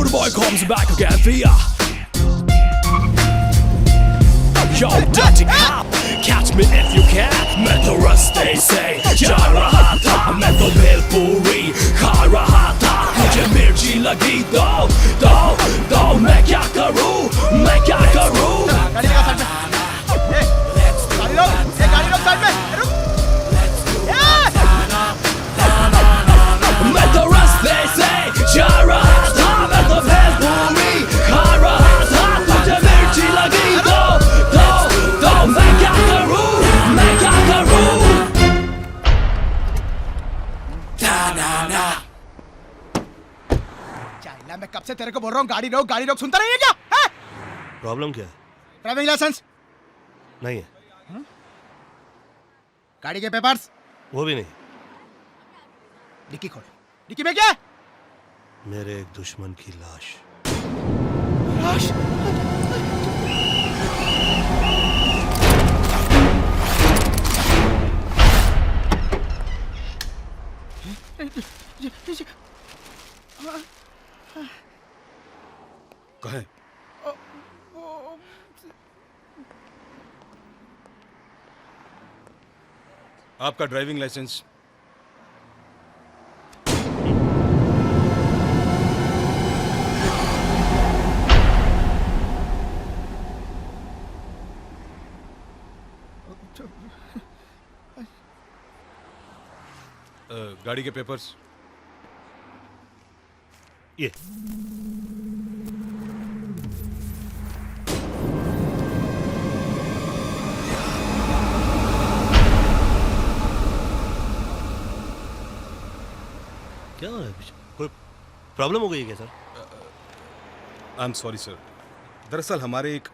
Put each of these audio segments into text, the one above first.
Rude boy comes back again for ya. Yo, dirty cop, catch me if you can. मैं तो रास्ते से जा रहा था, मैं तो भेलपूरी खा रहा था, मुझे मिर्ची लगी तो मैं क्या करूं, मैं क्या करूं? गाड़ी रोक साइड में, रुक। मैं तो रास्ते से जा रहा था, मैं तो भेलपूरी खा रहा था, मुझे मिर्ची लगी तो मैं क्या करूं, मैं क्या करूं? चाइना मैं कब से तेरे को बोल रहा हूँ गाड़ी रोक, सुनता नहीं है क्या? प्रॉब्लम क्या है? ड्राइविंग लाइसेंस नहीं है। गाड़ी के पेपर्स वो भी नहीं। डिक्की खोल, डिक्की में क्या है? मेरे एक दुश्मन की लाश। लाश? कहें आपका ड्राइविंग लाइसेंस। गाड़ी के पेपर्स। ये क्या हो रहा है? कोई प्रॉब्लम हो गई है क्या sir? I am sorry sir, दरअसल हमारे एक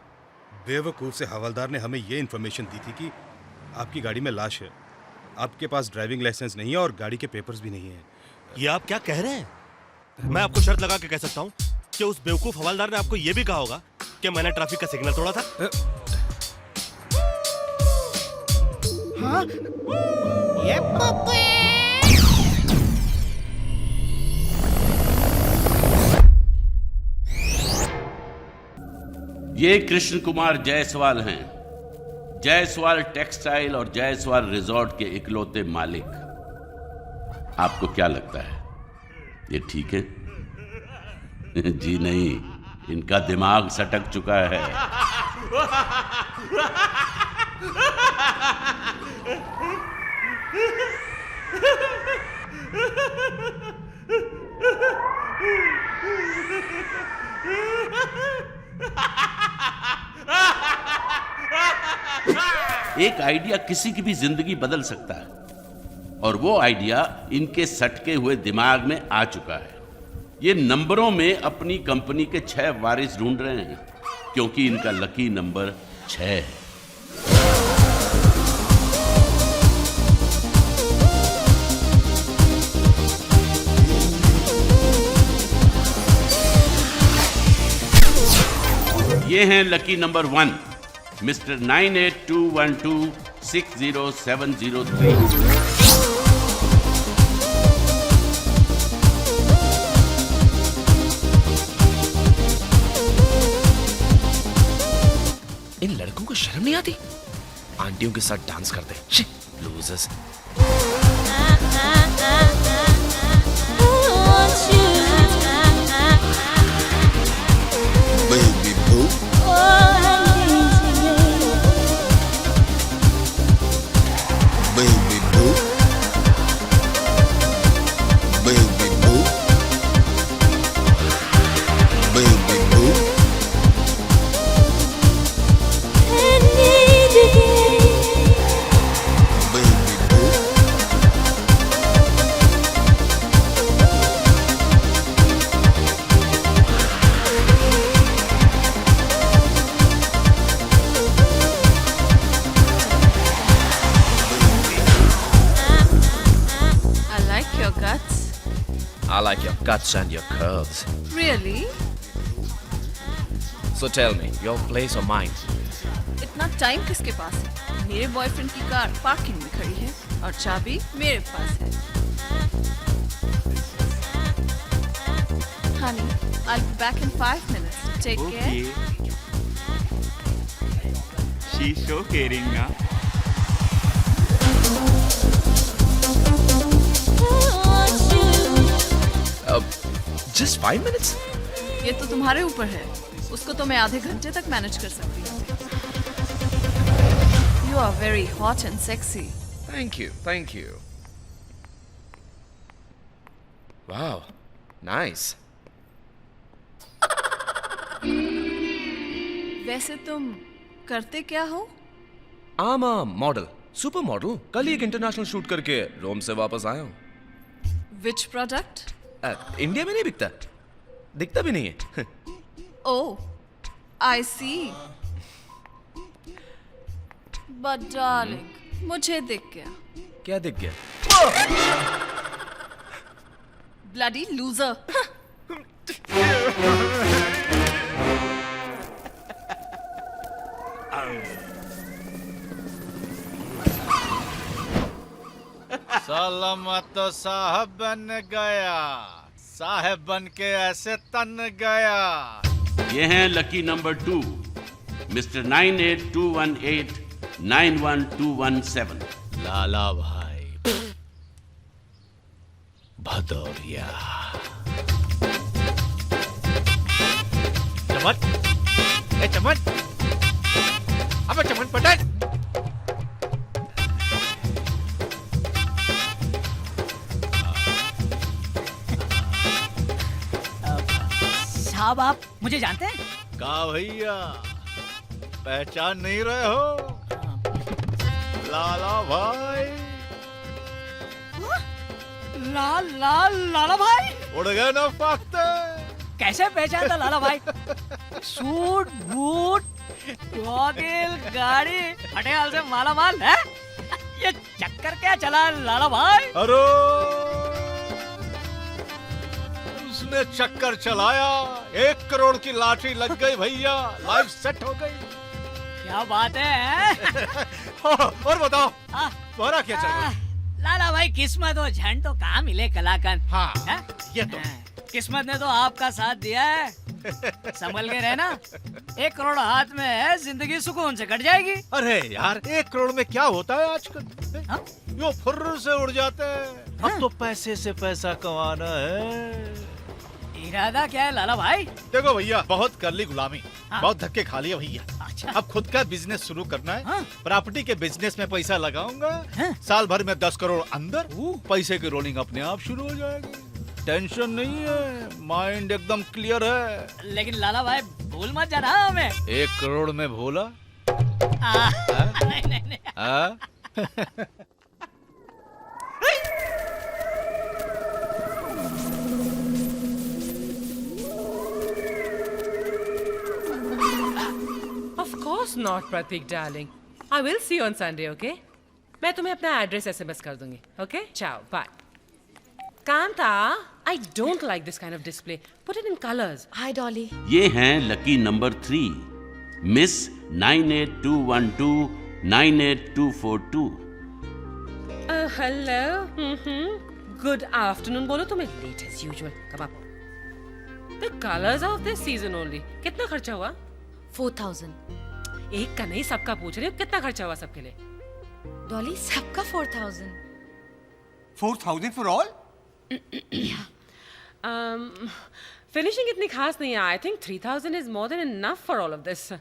बेवकूफ़ से हवलदार ने हमें ये इन्फॉर्मेशन दी थी कि आपकी गाड़ी में लाश है, आपके पास ड्राइविंग लाइसेंस नहीं है और गाड़ी के पेपर्स भी नहीं है। ये आप क्या कह रहे हैं? मैं आपको शर्त लगा के कह सकता हूँ कि उस बेवकूफ हवलदार ने आपको ये भी कहा होगा कि मैंने ट्रैफिक का सिग्नल तोड़ा था। हाँ? ये ये कृष्ण कुमार जायसवाल हैं, जायसवाल टेक्सटाइल और जायसवाल रिजॉर्ट के इकलौते मालिक। आपको क्या लगता है ये ठीक है? जी नहीं, इनका दिमाग सटक चुका है। एक आइडिया किसी की भी जिंदगी बदल सकता है, और वो आइडिया इनके सटके हुए दिमाग में आ चुका है। ये नंबरों में अपनी कंपनी के 6 वारिस ढूंढ रहे हैं, क्योंकि इनका लकी नंबर 6 है। ये हैं लकी नंबर 1, मिस्टर 9821260703। इन लड़कों को शर्म नहीं आती? आंटियों के साथ डांस करते हैं, losers. Baby boo. Baby boo. Baby boo. Baby boo. Baby boo. I like your guts. I like your guts and your curves. Really? So tell me, your place or mine? इतना time किसके पास है? मेरे boyfriend की car parking में खड़ी है और चाबी मेरे पास है। Honey, I'll be back in 5 minutes. Take care. She's so caring, na? Just 5 minutes? ये तो तुम्हारे ऊपर है. उसको तो मैं आधे घंटे तक मैनेज कर सकती हूँ. You are very hot and sexy. Thank you, thank you. Wow, nice. वैसे तुम करते क्या हो? I'm a model, super model. कल ही एक इंटरनेशनल शूट करके रोम से वापस आया हूँ. Which product? इंडिया में नहीं बिकता, दिखता भी नहीं है. Oh, I see. But darling, मुझे दिख गया. क्या दिख गया? Bloody loser. सलामत तो साहब बन गया, साहब बन के ऐसे तन गया. ये हैं लकी नंबर 2, मिस्टर 9821891217. लाला भाई भदौरिया. चमन, ए चमन, अब चमन पटन. साहब आप मुझे जानते हैं? का भैया पहचान नहीं रहे हो? लाला भाई. लाला भाई उड़ गए ना फाख्ते. कैसे पहचानता लाला भाई? सूट बूट गॉगल गाड़ी हटेहाल से माला माल है. ये चक्कर क्या चला लाला भाई? अरे उसने चक्कर चलाया, 1 करोड़ की लॉटरी लग गई भैया. लाइफ सेट हो गई. क्या बात है? और बताओ तुम्हारा क्या चल रहा है? लाला भाई किस्मत और झंड तो कहाँ मिले कलाकंद. हाँ, है? ये तो किस्मत ने तो आपका साथ दिया है. संभल के रहना. 1 करोड़ हाथ में है, जिंदगी सुकून से कट जाएगी. अरे यार 1 करोड़ में क्या होता है आजकल? हाँ? यो फुर्र से उड़ जाते हैं. अब तो पैसे से पैसा कमाना है. इरादा क्या है लाला भाई? देखो भैया, बहुत कर ली गुलामी, हाँ? बहुत धक्के खा लिए भैया. अच्छा. अब खुद का बिजनेस शुरू करना है. हाँ? प्रॉपर्टी के बिजनेस में पैसा लगाऊंगा. हाँ? साल भर में 10 करोड़ अंदर. पैसे की रोलिंग अपने आप शुरू हो जाएगी. टेंशन नहीं है, माइंड एकदम क्लियर है. लेकिन लाला भाई भूल मत जाना हमें. 1 करोड़ में भूला. नहीं नहीं नहीं. हाँ? Of course not, Pratik, darling. I will see you on Sunday, okay? मैं तुम्हें अपना एड्रेस SMS कर दूंगी, okay? Ciao, bye. Kanta, I don't like this kind of display. Put it in colors. Hi, Dolly. ये हैं lucky number 3, miss 9821298242. Hello. Good afternoon. बोलो तुम्हें late as usual. Come up. The colors of this season only. कितना खर्चा हुआ? 4,000. एक का नहीं, सबका पूछ रही हूँ. कितना खर्चा हुआ सबके लिए? Dolly, सबका 4,000. 4,000 for all? Finishing इतनी खास नहीं है. I think 3,000 is more than enough for all of this.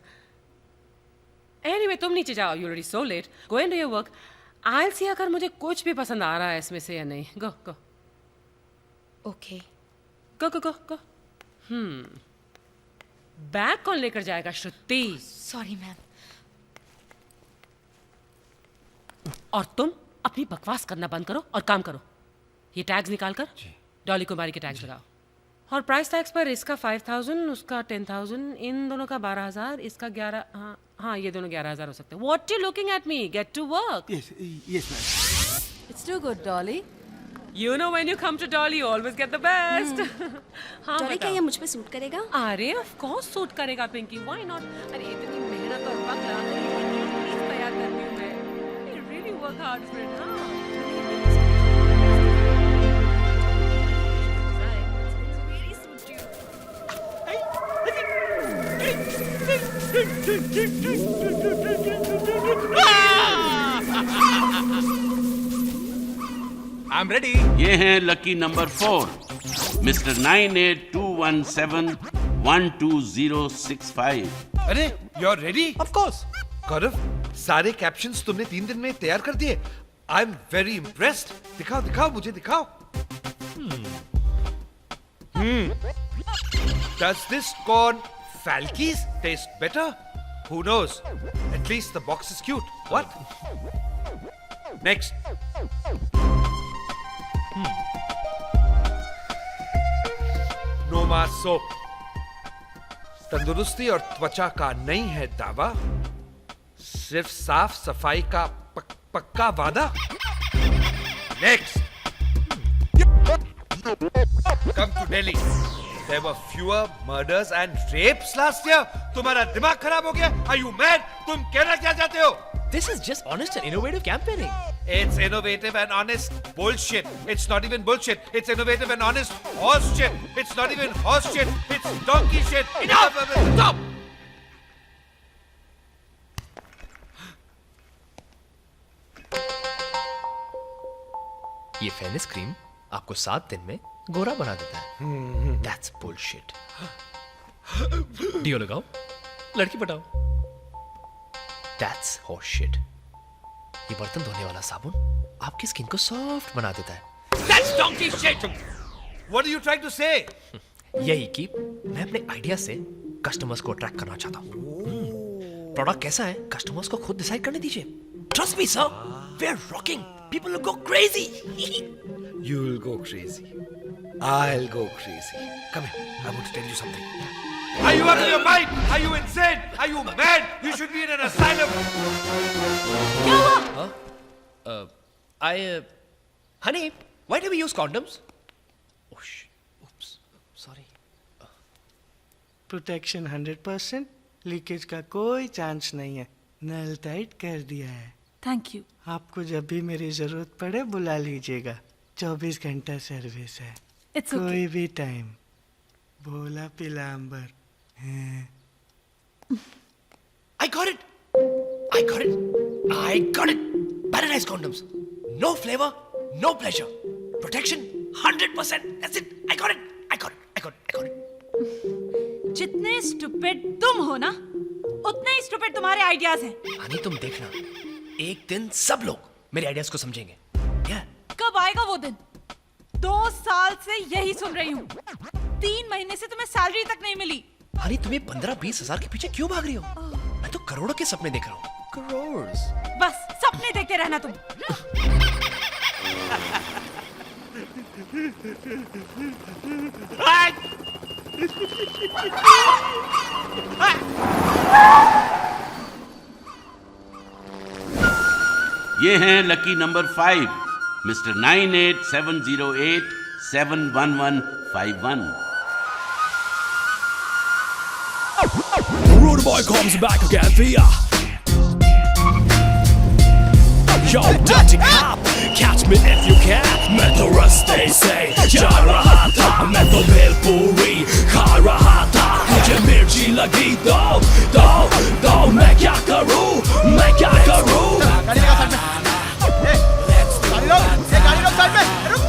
Anyway, तुम नीचे जाओ. You're already so late. Go into your work. I'll see अगर मुझे कुछ भी पसंद आ रहा है इसमें से या नहीं. Go, go. Okay. Go, go, go, go. Bag कौन लेकर जाएगा श्रुति? Sorry, ma'am. और तुम अपनी बकवास करना बंद करो और काम करो. ये टैग्स निकाल कर डॉली कुमारी के टैग्स लगाओ. और प्राइस टैग्स पर इसका 5,000, उसका 10,000, इन दोनों का 12,000, इसका 11. हाँ ये दोनों 11,000 हो सकते हैं. What you looking at me? Get to work. Yes, ma'am. It's too good, Dolly. You know when you come to Dolly, you always get the best. हाँ Dolly, क्या बताओ. ये मुझ पे सूट करेगा? अरे of course सूट करेगा Pinky. Why not? अरे इतनी मेहनत और वक्त लगा कर ये चीज़ तैयार करती हूँ मैं. You really work hard for it, हाँ. I am ready. ये हैं लकी नंबर 4 मिस्टर 9821712065। अरे you are ready? Of course Gaurav, सारे कैप्शंस तुमने 3 दिन में तैयार कर दिए। I am very impressed. दिखाओ दिखाओ मुझे दिखाओ। Does this corn Falkies taste better? Who knows? At least the box is cute. What? Next. Noma soap. तंदुरुस्ती और त्वचा का नहीं है दावा, सिर्फ साफ सफाई का पक्का वादा। Next. Come to Delhi. There were fewer murders and rapes last year. तुम्हारा दिमाग खराब हो गया? Are you mad? तुम कहना क्या चाहते हो? This is just honest and innovative campaigning. It's innovative and honest bullshit. It's not even bullshit. It's innovative and honest horse shit. It's not even horse shit. It's donkey shit. Enough! Stop! ये fairness cream आपको 7 दिन में गोरा बना देता है। That's bullshit. Deo लगाओ, लड़की पटाओ। That's horse shit. ये बर्तन धोने वाला साबुन आपकी स्किन को सॉफ्ट बना देता है। That's donkey shit. What are you trying to say? यही कि मैं अपने आइडिया से कस्टमर्स को अट्रैक्ट करना चाहता हूँ। प्रोडक्ट कैसा है कस्टमर्स को खुद डिसाइड करने दीजिए। Trust me, sir. We're rocking. People will go crazy. You'll go crazy. I'll go crazy. Come here. I want to tell you something. Are you out of your mind? Are you insane? Are you mad? You should be in an asylum. Honey, why do we use condoms? Oh, oops. Sorry. Protection 100%, leakage का कोई chance नहीं है। नल tight कर दिया है। Thank you. आपको जब भी मेरी जरूरत पड़े बुला लीजिएगा। 24 घंटा सर्विस है। It's कोई okay. भी time. Bhola Pilambar. I got it. I got it. I got it. Paradise condoms. No flavor, no pleasure. Protection 100%. That's it. I got it. I got it. I got it. I got it. जितने stupid तुम हो ना, उतने ही stupid तुम्हारे ideas हैं। हनी तुम देखना, एक दिन सब लोग मेरे आइडियाज को समझेंगे। Yeah. कब आएगा वो दिन? 2 साल से यही सुन रही हूँ। 3 महीने से तुम्हें सैलरी तक नहीं मिली। हनी तुम्हें 15-20 हजार के पीछे क्यों भाग रही हो? मैं तो करोड़ों के सपने देख रहा हूँ। Crores. बस सपने देखते रहना तुम। ये हैं lucky number 5 mister 9870871151। Rude boy comes back again for ya. Yo, dirty cop, catch me if you can. मैं तो रास्ते से जा रहा था, मैं तो भेलपुरी खा रहा था। मुझे मिर्ची लगी तो मैं क्या करूं? मैं क्या करूं? गाड़ी रोक साइड में। रुक।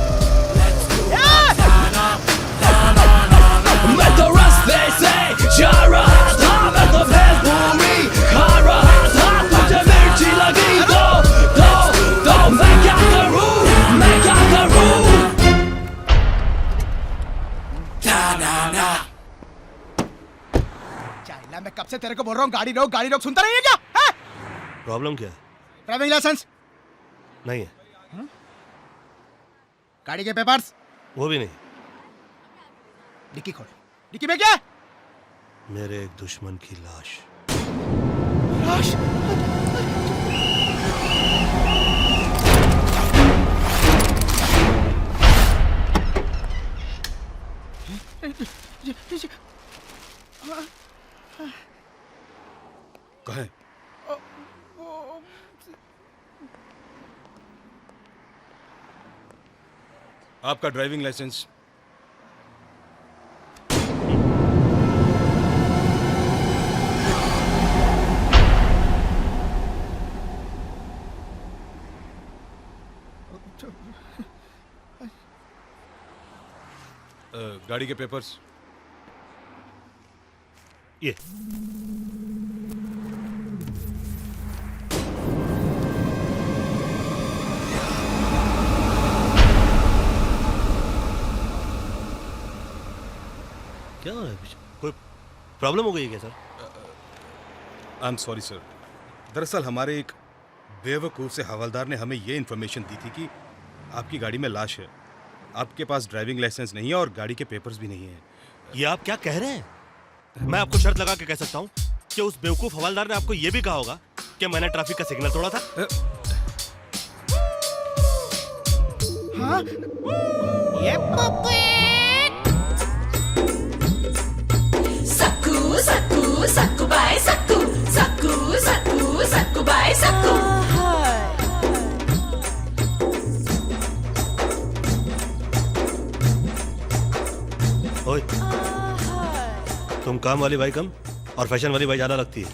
मैं तो रास्ते से जा रहा था, मैं तो भेलपुरी खा रहा था। मुझे मिर्ची लगी तो मैं क्या करूं? मैं क्या करूं? चाइला मैं कब से तेरे को बोल रहा हूँ गाड़ी रोक सुनता नहीं है क्या? प्रॉब्लम क्या है? ड्राइविंग लाइसेंस नहीं है। गाड़ी के पेपर्स वो भी नहीं। डिक्की खोल। डिक्की में क्या है? मेरे एक दुश्मन की लाश। लाश? कहाँ है? आपका ड्राइविंग लाइसेंस। गाड़ी के पेपर्स ये क्या हो रहा है पीछे? कोई प्रॉब्लम हो गई है क्या sir? I am sorry sir, दरअसल हमारे एक बेवकूफ़ से हवलदार ने हमें ये इन्फॉर्मेशन दी थी कि आपकी गाड़ी में लाश है, आपके पास ड्राइविंग लाइसेंस नहीं है और गाड़ी के पेपर्स भी नहीं है। ये आप क्या कह रहे हैं? मैं आपको शर्त लगा के कह सकता हूँ कि उस बेवकूफ हवलदार ने आपको ये भी कहा होगा कि मैंने ट्रैफिक का सिग्नल तोड़ा था। हाँ? ये सक्कू सक्कू सक्कू बाय सक्कू सक्कू सक्कू सक्कू बाय सक्कू। ओए, तुम काम वाली भाई कम और फैशन वाली भाई ज्यादा लगती है।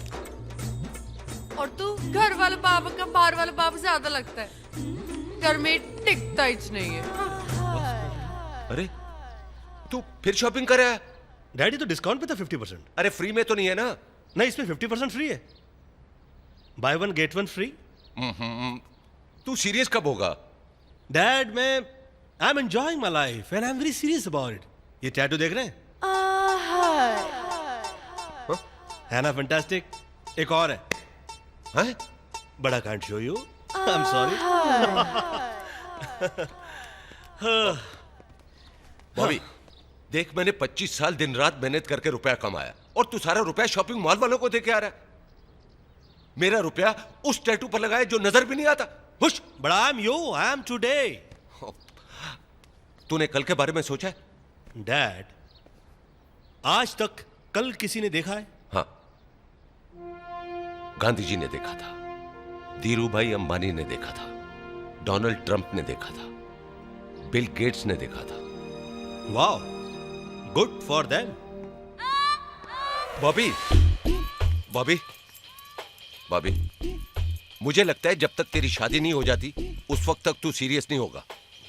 और तू घर वाले बाबा का बाहर वाले बाबा ज्यादा लगता है। घर में टिकता ही नहीं है। अरे तू फिर शॉपिंग कर रहा है? डैडी तो डिस्काउंट पे था 50%। अरे फ्री में तो नहीं है ना? नहीं, इसमें 50% फ्री है। By one get one free. तू सीरियस कब होगा? डैड मैं आई am enjoying my life and I am very serious about it. ये टैटू देख रहे हैं? है ना फैंटास्टिक? एक और है बड़ा can't show you, I am sorry. Bobby देख, मैंने 25 साल दिन रात मेहनत करके रुपया कमाया और तू सारा रुपया शॉपिंग मॉल वालों को दे के आ रहा है। मेरा रुपया उस टैटू पर लगाया जो नजर भी नहीं आता। हुश! बड़ा I am you, I am today. तूने कल के बारे में सोचा है? डैड, आज तक कल किसी ने देखा है? हाँ, गांधी जी ने देखा था, धीरू भाई अंबानी ने देखा था, डोनाल्ड ट्रंप ने देखा था, बिल गेट्स ने देखा था। Wow, good for them. Bobby Bobby Bobby, मुझे लगता है जब तक तेरी शादी नहीं हो जाती उस वक्त तक तू सीरियस नहीं होगा।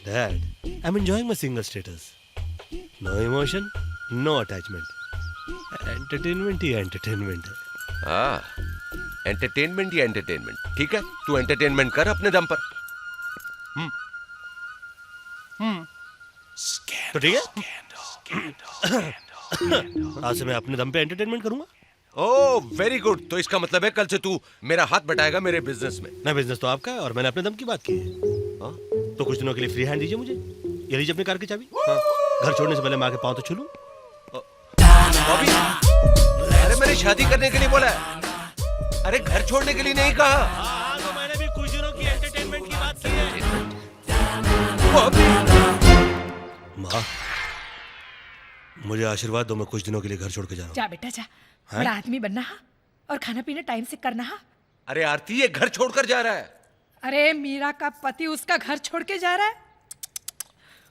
Dad, I am enjoying my single status. No emotion, no attachment. Entertainment ही एंटरटेनमेंट है। हाँ, एंटरटेनमेंट ही एंटरटेनमेंट। ठीक है, तू एंटरटेनमेंट कर अपने दम पर। तो ठीक है, आज से मैं अपने दम पे एंटरटेनमेंट करूंगा। Oh very good. तो इसका मतलब है कल से तू मेरा हाथ बटाएगा मेरे बिजनेस में। ना, बिजनेस तो आपका है और मैंने अपने दम की बात की है। तो कुछ दिनों के लिए फ्री हैंड दीजिए मुझे। ये लीजिए अपनी कार की चाबी। घर छोड़ने से पहले माँ के पाँव तो छू लूं। बॉबी, अरे मैंने शादी करने के लिए बोला है, अरे घर छोड़ने के लिए नहीं कहा। तो मैंने भी कुछ दिनों की एंटरटेनमेंट की बात की है। माँ, मुझे आशीर्वाद दो, मैं कुछ दिनों के लिए घर छोड़ के जा रहा हूँ। जा बेटा जा, बड़ा आदमी बनना हा और खाना पीना टाइम से करना हा। अरे आरती, ये घर छोड़कर जा रहा है। अरे मीरा का पति उसका घर छोड़ के जा रहा है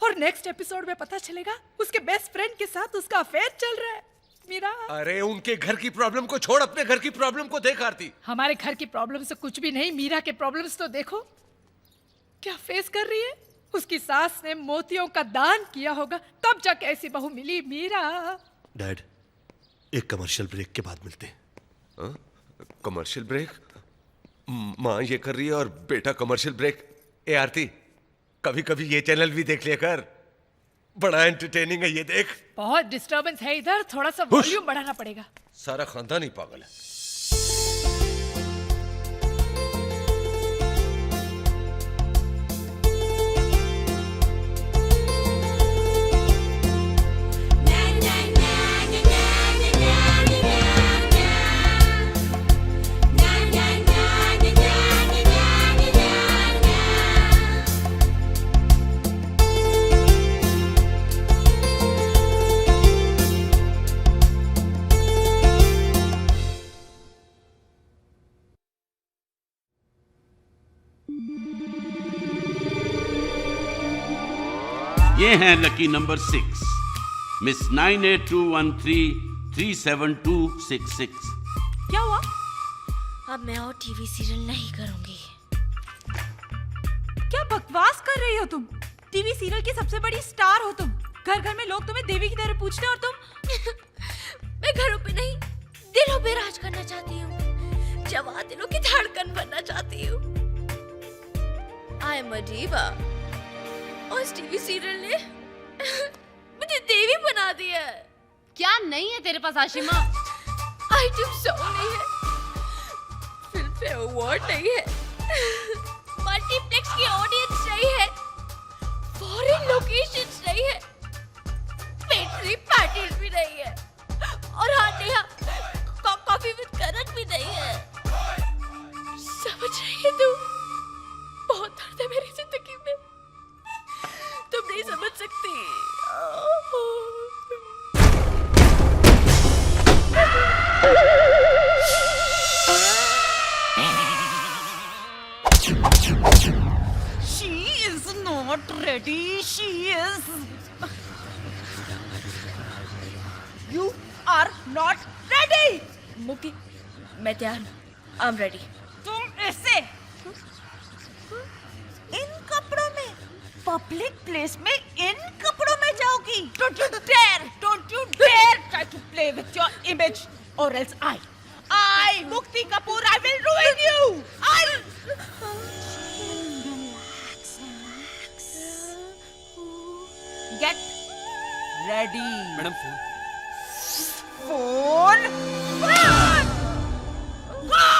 और नेक्स्ट एपिसोड में पता चलेगा उसके बेस्ट फ्रेंड के साथ उसका अफेयर चल रहा है। मीरा, अरे उनके घर की प्रॉब्लम को छोड़, अपने घर की प्रॉब्लम को देख आरती। हमारे घर की प्रॉब्लम से कुछ भी नहीं, मीरा के प्रॉब्लम्स तो देखो क्या फेस कर रही है। उसकी सास ने मोतियों का दान किया होगा तब जाके ऐसी बहू मिली। मीरा, डैड, एक कमर्शियल ब्रेक के बाद मिलते हैं। Commercial break? माँ ये कर रही है और बेटा कमर्शियल ब्रेक। ए आरती, कभी कभी ये चैनल भी देख लिया कर, बड़ा एंटरटेनिंग है ये देख। बहुत डिस्टरबेंस है इधर, थोड़ा सा वॉल्यूम बढ़ाना पड़ेगा। सारा खानदान ही पागल है। ये हैं लकी नंबर 6, मिस 9821337266। क्या हुआ? अब मैं और टीवी सीरियल नहीं करूंगी। क्या बकवास कर रही हो तुम? टीवी सीरियल की सबसे बड़ी स्टार हो तुम। घर घर में लोग तुम्हें देवी की तरह पूछते हैं और तुम मैं घरों पे नहीं दिलों पे राज करना चाहती हूँ, जवान दिलों की धड़कन बनना चाहती हूँ। आई एम अ डीवा और इस टीवी सीरियल ने मुझे देवी बना दिया है। क्या नहीं है तेरे पास आशिमा? आइटम सॉन्ग नहीं है, फिल्म फेयर अवार्ड नहीं है, मल्टीप्लेक्स की ऑडियंस नहीं है, फॉरेन लोकेशंस नहीं है, पेट्री पार्टीज भी नहीं है, और हाँ नेहा कॉफी विद करण भी नहीं है। समझ रही है तू? बहुत दर्द है मेरी जिंदगी में, तुम नहीं समझ सकती। She is not ready. She is. You are not ready. मुक्ति, मैं तैयार हूँ। I'm ready. तुम ऐसे इन कपड़ों में पब्लिक प्लेस में इन कपड़ों में जाओगी? Don't you dare try to play with your image, or else I, Mukti Kapoor, I will ruin you. Get ready. Madam Phone. Go.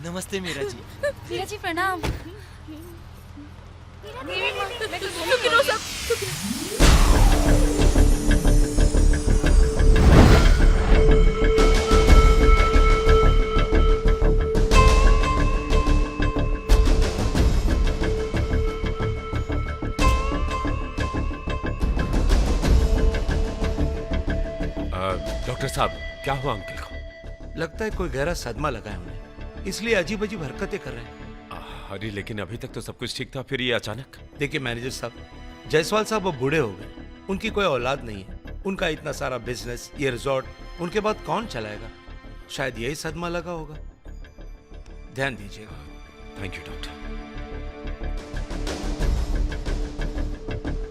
नमस्ते मीरा जी। मीरा जी प्रणाम। डॉक्टर साहब, क्या हुआ अंकल को? लगता है कोई गहरा सदमा लगा है उन्हें, इसलिए अजीब अजीब हरकतें कर रहे हैं। अरे लेकिन अभी तक तो सब कुछ ठीक था, फिर ये अचानक। देखिए मैनेजर साहब, जायसवाल साहब अब बूढ़े हो गए, उनकी कोई औलाद नहीं है, उनका इतना सारा बिजनेस, ये रिजॉर्ट, उनके बाद कौन चलाएगा? शायद यही सदमा लगा होगा। ध्यान दीजिएगा। Thank you doctor.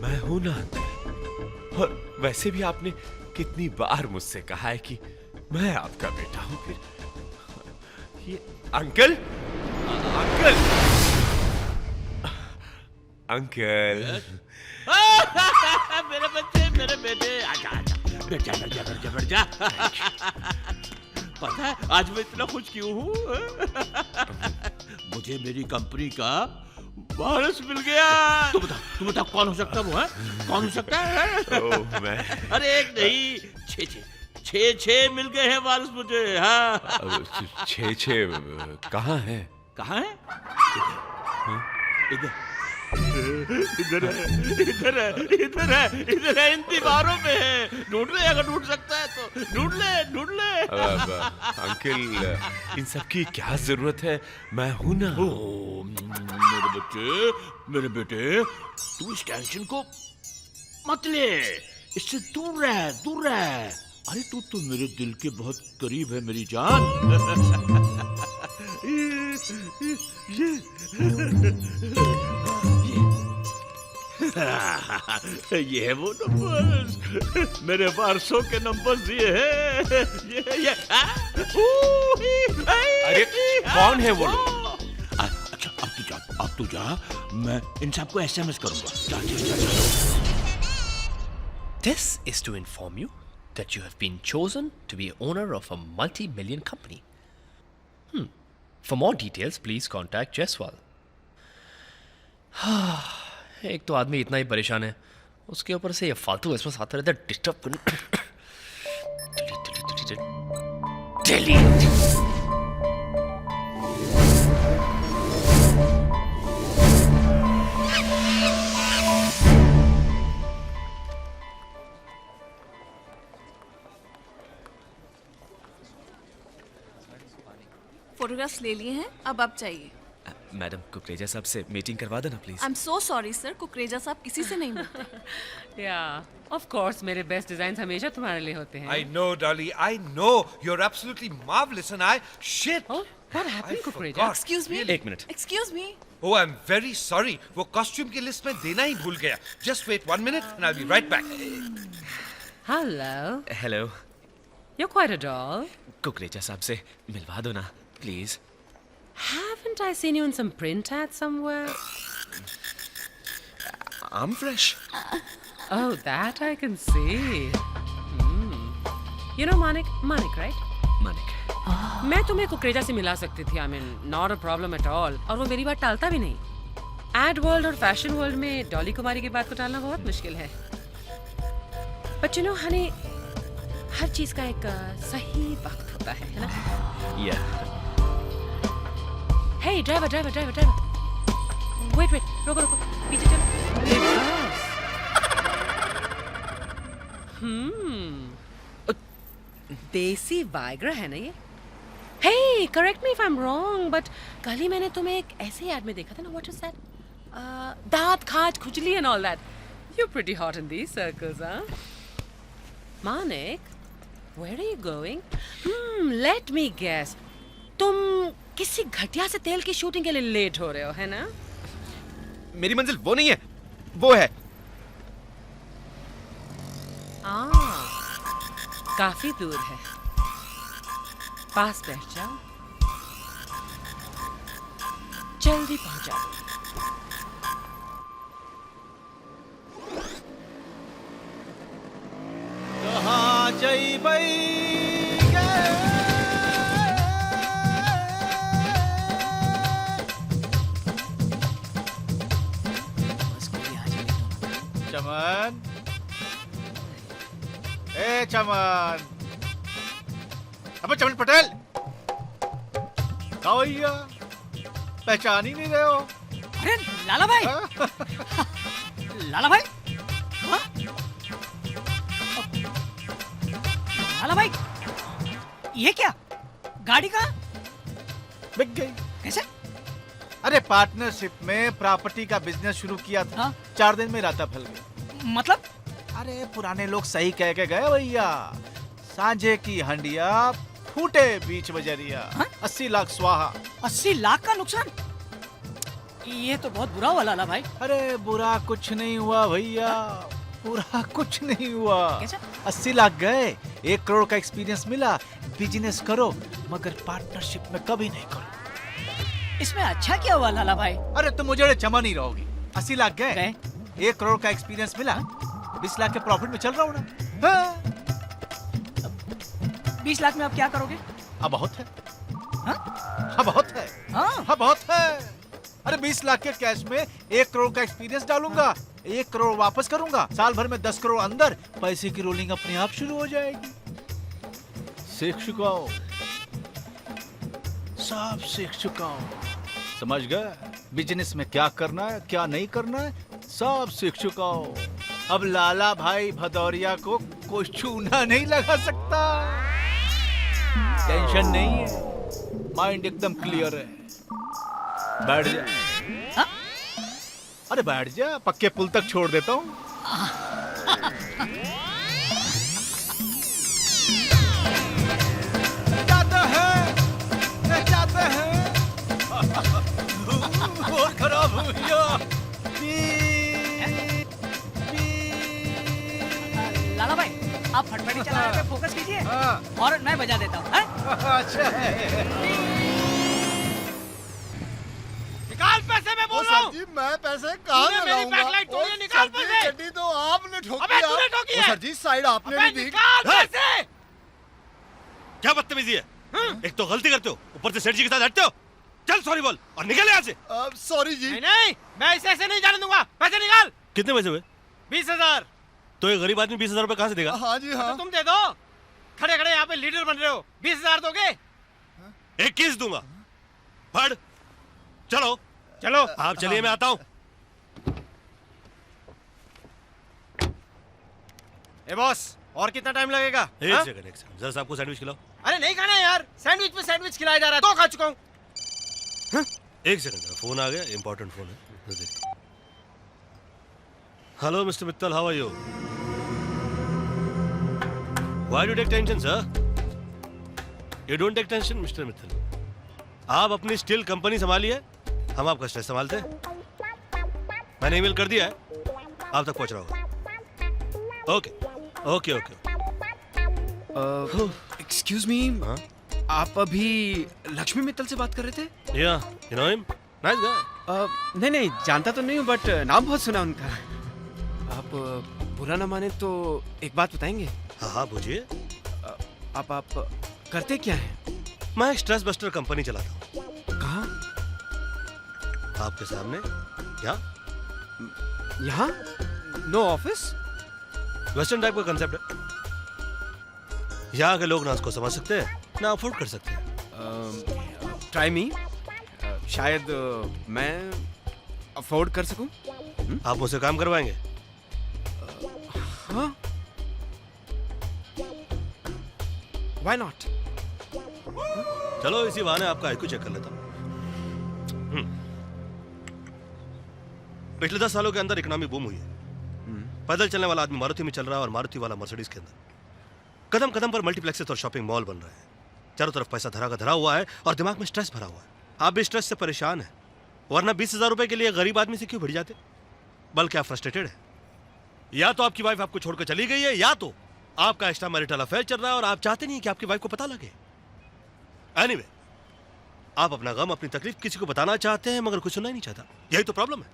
मैं हूं ना अंकल, और वैसे भी आपने कितनी बार मुझसे कहा है कि मैं आपका बेटा हूं। फिर ये अंकल अंकल अंकल मेरे बच्चे, मेरे बेटे, आजा आजा, बैठ जा बैठ जा बैठ जा बैठ जा। पता है आज मैं इतना खुश क्यों हूँ? मुझे मेरी कंपनी का वारिस मिल गया। तुम बता कौन हो सकता वो है? कौन हो सकता है? ओह मैं। अरे एक नहीं, छह मिल गए हैं वारिस मुझे। हाँ छह कहाँ है? कहाँ है? इधर इधर है, इधर है, इधर है, इधर है, इन दीवारों में है। ढूंढ ले, अगर ढूंढ सकता है तो ढूंढ ले, ढूंढ ले। अंकल इन सब की क्या जरूरत है? मैं हूं ना। मेरे बेटे, तू इस टेंशन को मत ले, इससे दूर रह, दूर रह। अरे तू तो मेरे दिल के बहुत करीब है मेरी जान। ये है वो नंबर्स, मेरे वारसों के नंबर्स दिए हैं। ये अरे कौन है वो लोग? अच्छा अब तू जा, मैं इन सबको SMS करूंगा। जा। This is to inform you that you have been chosen to be owner of a multi-million company. For more details, please contact Jaiswal. एक तो आदमी इतना ही परेशान है, उसके ऊपर से ये फालतू एसएमएस आता रहता है डिस्टर्ब करने। डिलीट। फोटोग्राफ्स ले लिए हैं, अब आप चाहिए। मैडम कुकरेजा साहब से मीटिंग करवा देना please. I am so sorry sir, Kukreja साहब किसी से नहीं मिलते। या ऑफ कोर्स मेरे बेस्ट डिजाइन्स हमेशा तुम्हारे लिए होते हैं। I know, Dolly. I know. You're absolutely marvelous, and I shit. What happened, Kukureja? Excuse me. एक minute. Excuse me. Oh, I'm very sorry. वो कॉस्ट्यूम की लिस्ट में देना ही भूल गया. Just wait 1 minute and I'll be right back. Hello. Hello. You're quite a doll. Kukreja साहब से मिलवा दो ना, please. Haven't I seen you in some print ad somewhere? I'm fresh. Oh, that I can see. You know Manik, right? Manik. मैं तुम्हें कुकरेजा से मिला सकती थी. I mean, not a problem at all. और वो मेरी बात टालता भी नहीं. एड वर्ल्ड और फैशन वर्ल्ड में डॉली कुमारी की बात को टालना बहुत मुश्किल है. But you know, honey, हर चीज का एक सही वक्त होता है ना? Yeah. Hey, driver. Wait. रुको. पीछे चलो. देसी वाइग्रा है ना ये? Hey, correct me if I'm wrong, but कल ही मैंने तुम्हें एक ऐसे ऐड में देखा था ना. What is that? दांत खाज खुजली and all that. You're pretty hot in these circles, huh? Manik, where are you going? Let me guess. तुम किसी घटिया से तेल की शूटिंग के लिए लेट हो रहे हो, है ना? मेरी मंजिल वो नहीं है, वो है. काफी दूर है. पास बैठ जाओ. जल्दी पहुंचाओ. कहाँ जइबै चमन. ए चमन. अबे चमन पटेल, कहाँ भैया? पहचान ही नहीं रहे हो. अरे लाला भाई. लाला भाई. हाँ? लाला भाई, ये क्या? गाड़ी कहाँ? बिक गई. कैसे? अरे पार्टनरशिप में प्रॉपर्टी का बिजनेस शुरू किया था. हाँ? 4 दिन में राता फैल गया. मतलब? अरे पुराने लोग सही कह के गए भैया. सांझे की हंडिया फूटे बीच बजरिया. 80 लाख स्वाहा. 80 लाख का नुकसान? ये तो बहुत बुरा हुआ लाला भाई. अरे बुरा कुछ नहीं हुआ भैया. बुरा कुछ नहीं हुआ. कैसे? 80 लाख गए, 1 करोड़ का एक्सपीरियंस मिला. बिजनेस करो मगर पार्टनरशिप में कभी नहीं करो. इसमें अच्छा क्या हुआ लाला भाई? अरे तुम मुझे चमन ही रहोगी. 80 लाख गए, 1 करोड़ का एक्सपीरियंस मिला. 20 लाख के प्रॉफिट में चल रहा हूँ ना. हाँ? 20 लाख में आप क्या करोगे? अब बहुत है. हाँ? बहुत है. हाँ बहुत है. अरे 20 लाख के कैश में 1 करोड़ का एक्सपीरियंस डालूंगा. 1 करोड़ वापस करूंगा. साल भर में 10 करोड़ अंदर. पैसे की रोलिंग अपने आप शुरू हो जाएगी. सीख चुका हूं. सब सीख चुका हूं. समझ गए बिजनेस में क्या करना है क्या नहीं करना है. सब सीख चुका हूं. अब लाला भाई भदौरिया को कोई चूना नहीं लगा सकता. टेंशन नहीं है. माइंड एकदम क्लियर है. बैठ जा. हाँ? अरे बैठ जा. पक्के पुल तक छोड़ देता हूँ. जाते हैं. बहुत खराब हो गया. लाला भाई, आप फटफटी चलाने पे फोकस कीजिए. और मैं बजा देता हूँ. अच्छा है. निकाल पैसे में बोल रहा हूँ. जी मैं पैसे कहाँ तूने मेरी बैकलाइट तोड़ी है. निकाल पैसे. गड्डी तो आपने ठोकी. अबे तूने ठोकी है. सर जी साइड आपने भी दी. निकाल पैसे. क्या बदतमीजी है? एक तो गलती करते हो, ऊपर से सेठ जी के साथ हटते हो. चल सॉरी बोल और निकल यहाँ से. सॉरी जी. नहीं, मैं ऐसे नहीं जाने दूंगा. पैसे निकाल. कितने पैसे हुए? 20,000. तो ये गरीब आदमी 20,000 रुपए कहाँ से देगा? हाँ जी हाँ. तो तुम दे दो. खड़े खड़े यहाँ पे लीडर बन रहे हो. 20,000 दोगे? 21 दूंगा. फड़. चलो चलो. आप चलिए मैं आता हूँ. ए बॉस, और कितना टाइम लगेगा? एक सेकंड जरा साहब को सैंडविच खिलाओ. अरे नहीं खाना यार. सैंडविच पे सैंडविच खिलाया जा रहा है. 2 खा चुका हूँ. एक सेकंड फोन आ गया. इंपॉर्टेंट फोन है. Hello mister Mittal, how are you? Why do take tension sir? You don't take tension, Mr. Mittal. आप अपनी स्टील कंपनी संभालिए, हम आपका स्ट्रेस संभालते हैं। मैंने ईमेल कर दिया है, आप तक पहुंच रहा होगा। Okay okay okay. Excuse me, आप अभी लक्ष्मी मित्तल से बात कर रहे थे? या you know him, nice guy. नहीं नहीं, जानता तो नहीं हूँ, बट नाम बहुत सुना उनका। आप बुरा ना माने तो एक बात बताएंगे? हाँ हाँ पूछिए। आप करते क्या हैं? मैं एक स्ट्रेस बस्टर कंपनी चलाता हूँ। कहाँ? आपके सामने, यहाँ। यहाँ? No office? वेस्टर्न टाइप का कंसेप्ट है। यहाँ के लोग ना उसको समझ सकते हैं ना अफोर्ड कर सकते हैं। ट्राई मी, शायद मैं अफोर्ड कर सकूं। आप मुझसे काम करवाएंगे? हाँ, व्हाई नॉट? चलो इसी बहाने आपका आईक्यू चेक कर लेता हूँ। पिछले 10 सालों के अंदर इकोनॉमी बूम हुई है। पैदल चलने वाला आदमी मारुति में चल रहा है और मारुति वाला मर्सिडीज के अंदर। कदम कदम पर मल्टीप्लेक्सेस और शॉपिंग मॉल बन रहे हैं। चारों तरफ पैसा धरा का धरा हुआ है और दिमाग में स्ट्रेस भरा हुआ है। आप भी स्ट्रेस से परेशान हैं, वरना 20,000 रुपए के लिए गरीब आदमी से क्यों भिड़ जाते? बल्कि आप फ्रस्ट्रेटेड है। या तो आपकी वाइफ आपको छोड़कर चली गई है, या तो आपका एक्स्ट्रा मैरिटल अफेयर चल रहा है और आप चाहते नहीं कि आपकी वाइफ को पता लगे। एनीवे, आप अपना गम अपनी तकलीफ किसी को बताना चाहते हैं मगर कोई सुनना ही नहीं चाहता। यही तो प्रॉब्लम है।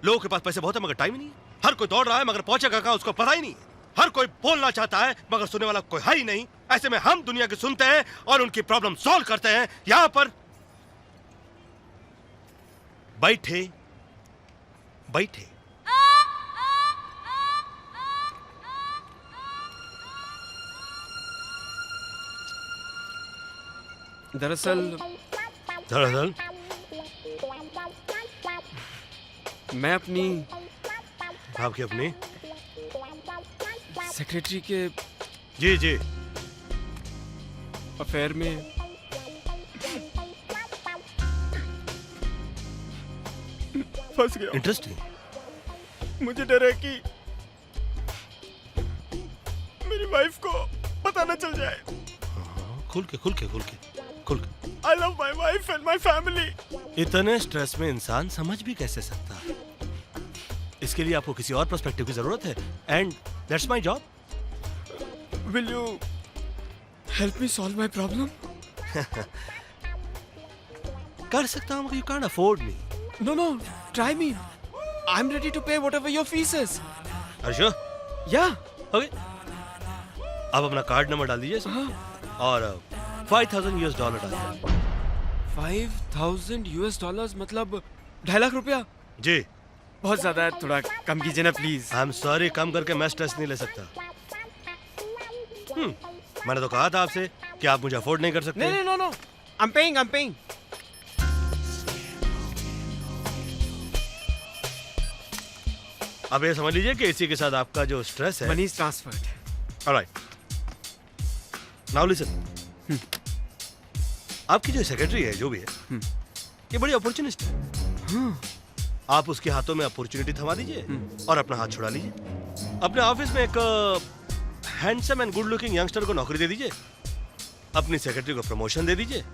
लोगों के पास पैसे बहुत है मगर टाइम ही नहीं है। हर कोई दौड़ रहा है मगर पहुंचेगा कहां उसको पता ही नहीं है। हर कोई बोलना चाहता है मगर सुनने वाला कोई है ही नहीं। ऐसे में हम दुनिया की सुनते हैं और उनकी प्रॉब्लम सॉल्व करते हैं। यहां पर बैठे बैठे। दरअसल मैं आपकी अपनी सेक्रेटरी के जी अफेयर में फंस गया। इंटरेस्टिंग। मुझे डर है कि मेरी वाइफ को पता न चल जाए। खुल के। I love my wife and my family. इतने स्ट्रेस में इंसान समझ भी कैसे सकता है? इसके लिए आपको किसी और पर्सपेक्टिव की जरूरत है। And that's my job. Will you help me solve my problem? कर सकता हूँ मगर you can't afford me. No, try me. I'm ready to pay whatever your fees is. Are you sure? Yeah. Okay. आप अपना card number डाल दीजिए इसमें और $5,000 डाल दीजिए। $5,000 मतलब 2.5 लाख रुपया? जी। बहुत ज्यादा है, थोड़ा कम कीजिए ना प्लीज। आई एम सॉरी, कम करके मैं स्ट्रेस नहीं ले सकता। मैंने तो कहा था आपसे कि आप मुझे अफोर्ड नहीं कर सकते। नहीं, नो, I'm paying. अब ये समझ लीजिए कि इसी के साथ आपका जो स्ट्रेस है money is transferred. Alright, now listen. आपकी जो सेक्रेटरी है, जो भी है, ये बड़ी अपॉर्चुनिस्ट है। आप उसके हाथों में अपॉर्चुनिटी थमा दीजिए और अपना हाथ छुड़ा लीजिए। अपने ऑफिस में एक handsome and good looking youngster को नौकरी दे दीजिए। अपनी सेक्रेटरी को प्रमोशन दे दीजिए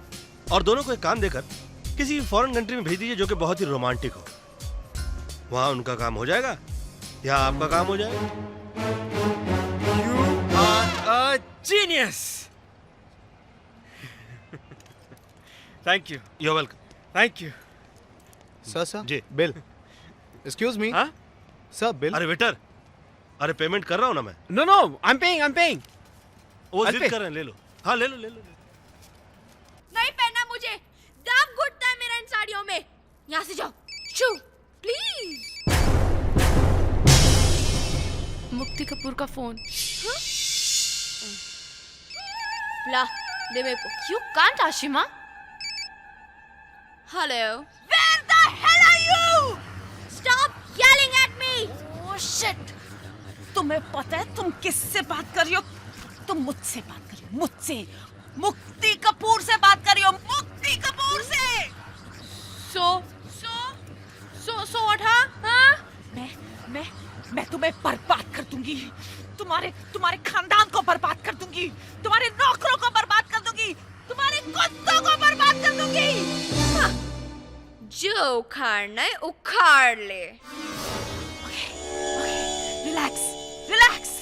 और दोनों को एक काम देकर किसी फॉरेन कंट्री में भेज दीजिए जो कि बहुत ही रोमांटिक हो। वहां उनका काम हो जाएगा या आपका काम हो जाएगा। You are a genius. Thank you. You're welcome. Thank you. Sir जी। बिल। Excuse me. हाँ? Sir bill. अरे वेटर, अरे पेमेंट कर रहा हूँ ना मैं। No, I'm paying. वो I'll जिद pay. कर रहे हैं, ले लो। हाँ ले लो। नहीं पहनना मुझे, दाग घुटता है मेरा इन साड़ियों में। यहाँ से जाओ, शू, प्लीज। मुक्ति कपूर का फोन। ला, दे मेरे को। You can't, Ashima. Hello. Where the hell are you? Stop yelling at me. Oh shit! तुम्हें पता है तुम किससे बात कर रही हो? तुम मुझसे बात कर रही हो, मुझसे। मुक्ति कपूर से बात कर रही हो, मुक्ति कपूर से। So what, हाँ? मैं तुम्हें बर्बाद कर दूंगी। तुम्हारे खानदान को बर्बाद कर दूंगी। तुम्हारे नौकरों को बर्बाद कर दूंगी। तुम्हारे कुत्तों को बर्बाद कर दूंगी। जो उखाड़ना है उखाड़ ले। Relax relax.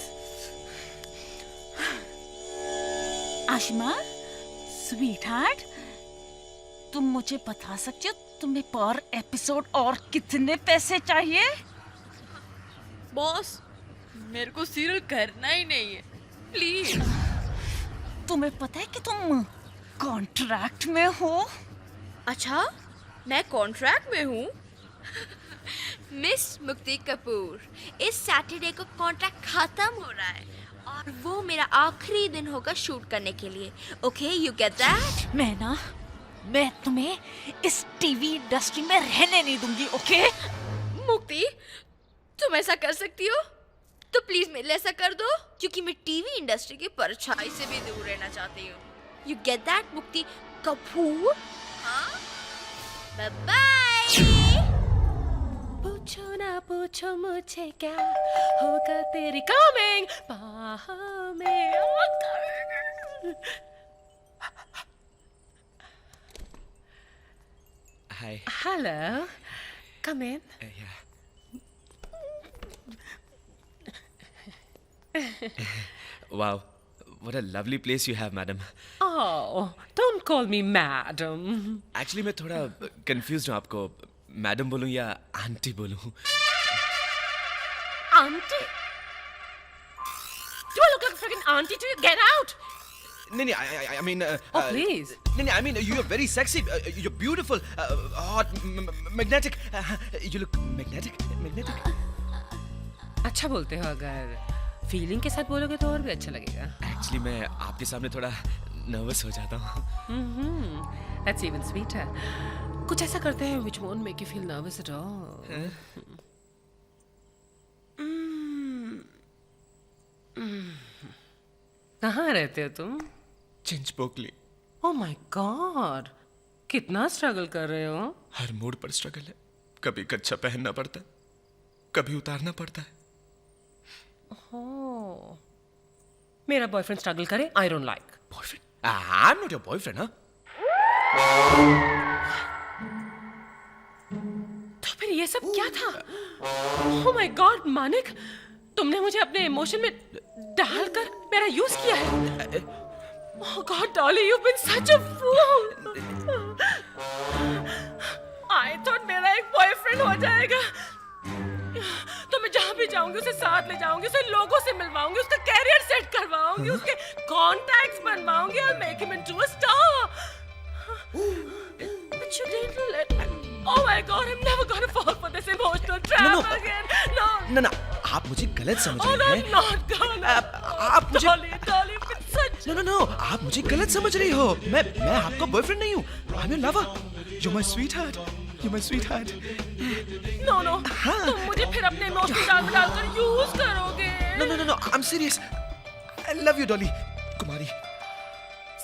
Ashima sweet heart, तुम मुझे बता सकते हो तुम्हें पर एपिसोड और कितने पैसे चाहिए? बॉस, मेरे को सीरियल करना ही नहीं है, प्लीज। तुम्हें पता है कि तुम कॉन्ट्रैक्ट में हो? अच्छा, मैं कॉन्ट्रैक्ट में हूँ? मिस मुक्ति कपूर, इस सैटरडे को कॉन्ट्रैक्ट खत्म हो रहा है और वो मेरा आखिरी दिन होगा शूट करने के लिए। Okay, you get that? मैं तुम्हें इस टीवी इंडस्ट्री में रहने नहीं दूंगी। ओके मुक्ति, तुम ऐसा कर सकती हो तो प्लीज मेरे लिए ऐसा कर दो, क्योंकि मैं टीवी इंडस्ट्री की परछाई से भी दूर रहना चाहती हूँ। यू गेट दैट मुक्ति कपूर? हाँ, बाय बाय। पूछो ना पूछो मुझे क्या होगा तेरी कमिंग बाहों में आकर। Hi. Hello. Come in. Wow, what a lovely place you have, madam. Oh, don't call me madam. Actually, मैं थोड़ा confused हूँ आपको मैडम बोलूँ या आंटी बोलूँ? Auntie? Do I look like a freaking auntie to you? Get out! नहीं, I mean. Oh, please. नहीं, I mean, you're very sexy. You're beautiful, hot, magnetic. You look magnetic. अच्छा बोलते हो, अगर फीलिंग के साथ बोलोगे तो और भी अच्छा लगेगा। Actually, मैं आपके सामने थोड़ा नर्वस हो जाता हूँ। That's even sweeter. कुछ ऐसा करते हैं which won't make you feel nervous at all. कहाँ रहते हो तुम? चिंचपोकली। Oh my God, कितना स्ट्रगल कर रहे हो? हर मूड पर स्ट्रगल है। कभी कच्छा पहनना पड़ता है, कभी उतारना पड़ता है। Oh, मेरा बॉयफ्रेंड स्ट्रगल करे, I don't like. Boyfriend? I'm not your boyfriend, huh? तो फिर ये सब क्या था? Oh my God, मानिक, तुमने मुझे अपने इमोशन में डालकर मेरा यूज किया है। Oh God, Dolly, you've been such a fool. I thought मेरा एक बॉयफ्रेंड हो जाएगा तो मैं जहाँ भी जाऊंगी उसे साथ ले जाऊंगी, उसे लोगों से मिलवाऊंगी, उसका कैरियर सेट करवाऊंगी, उसके contacts बनवाऊंगी, I'll make him into a star. But you didn't let me. Oh my God, I'm never gonna fall for this emotional trap again. No. ना, आप मुझे गलत समझ Oh, रही हैं। I'm not gonna. आप मुझे Dolly, it's such. No, आप मुझे गलत समझ रही हो। मैं आपका बॉयफ्रेंड नहीं हूँ। I'm your lover. You're my sweetheart. You're my sweetheart. No. तुम मुझे फिर अपने इमोशनल जाल में डालकर यूज करोगे। No. I'm serious. I love you, Dolly Kumari.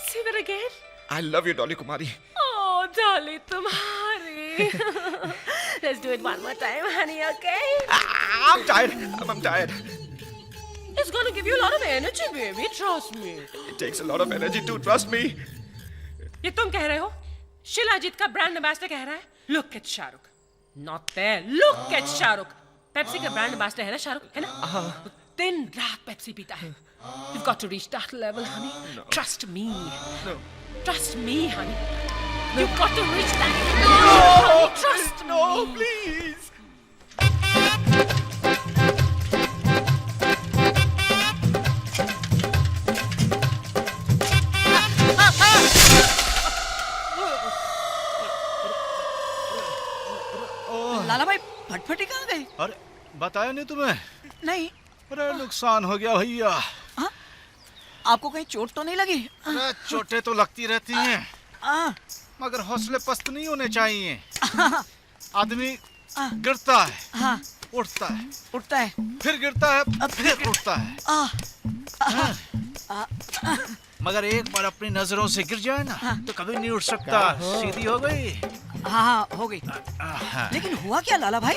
Say that again. I love you, Dolly Kumari. Oh, Dolly, तुम्हारी. Let's do it one more time, honey, okay? I'm tired. I'm tired. It's gonna give you a lot of energy, baby. Trust me. It takes a lot of energy to trust me. ये तुम कह रहे हो? शिलाजीत का brand ambassador कह रहा है? Look at Shahrukh. Not there. Look at Shahrukh. Pepsi का ब्रांड एम्बेसडर है ना शाहरुख, है ना? दिन रात पेप्सी पीता है. You've got to reach that level, honey. No. Trust me. No. Trust me, honey. You've got to reach that. No! Trust me. No, please. लाला भाई फटफटी कहाँ गए? अरे बताया नहीं तुम्हें? नहीं। अरे नुकसान हो गया भैया। आपको कहीं चोट तो नहीं लगी? अरे चोटें तो लगती रहती हैं, मगर हौसले पस्त नहीं होने चाहिए। आदमी गिरता है, उठता है, फिर गिरता है, फिर उठता है। मगर एक बार अपनी नजरों से गिर जाए ना तो कभी नहीं उठ सकता। सीधी हो गई। हाँ हो गई। लेकिन हुआ क्या लाला भाई?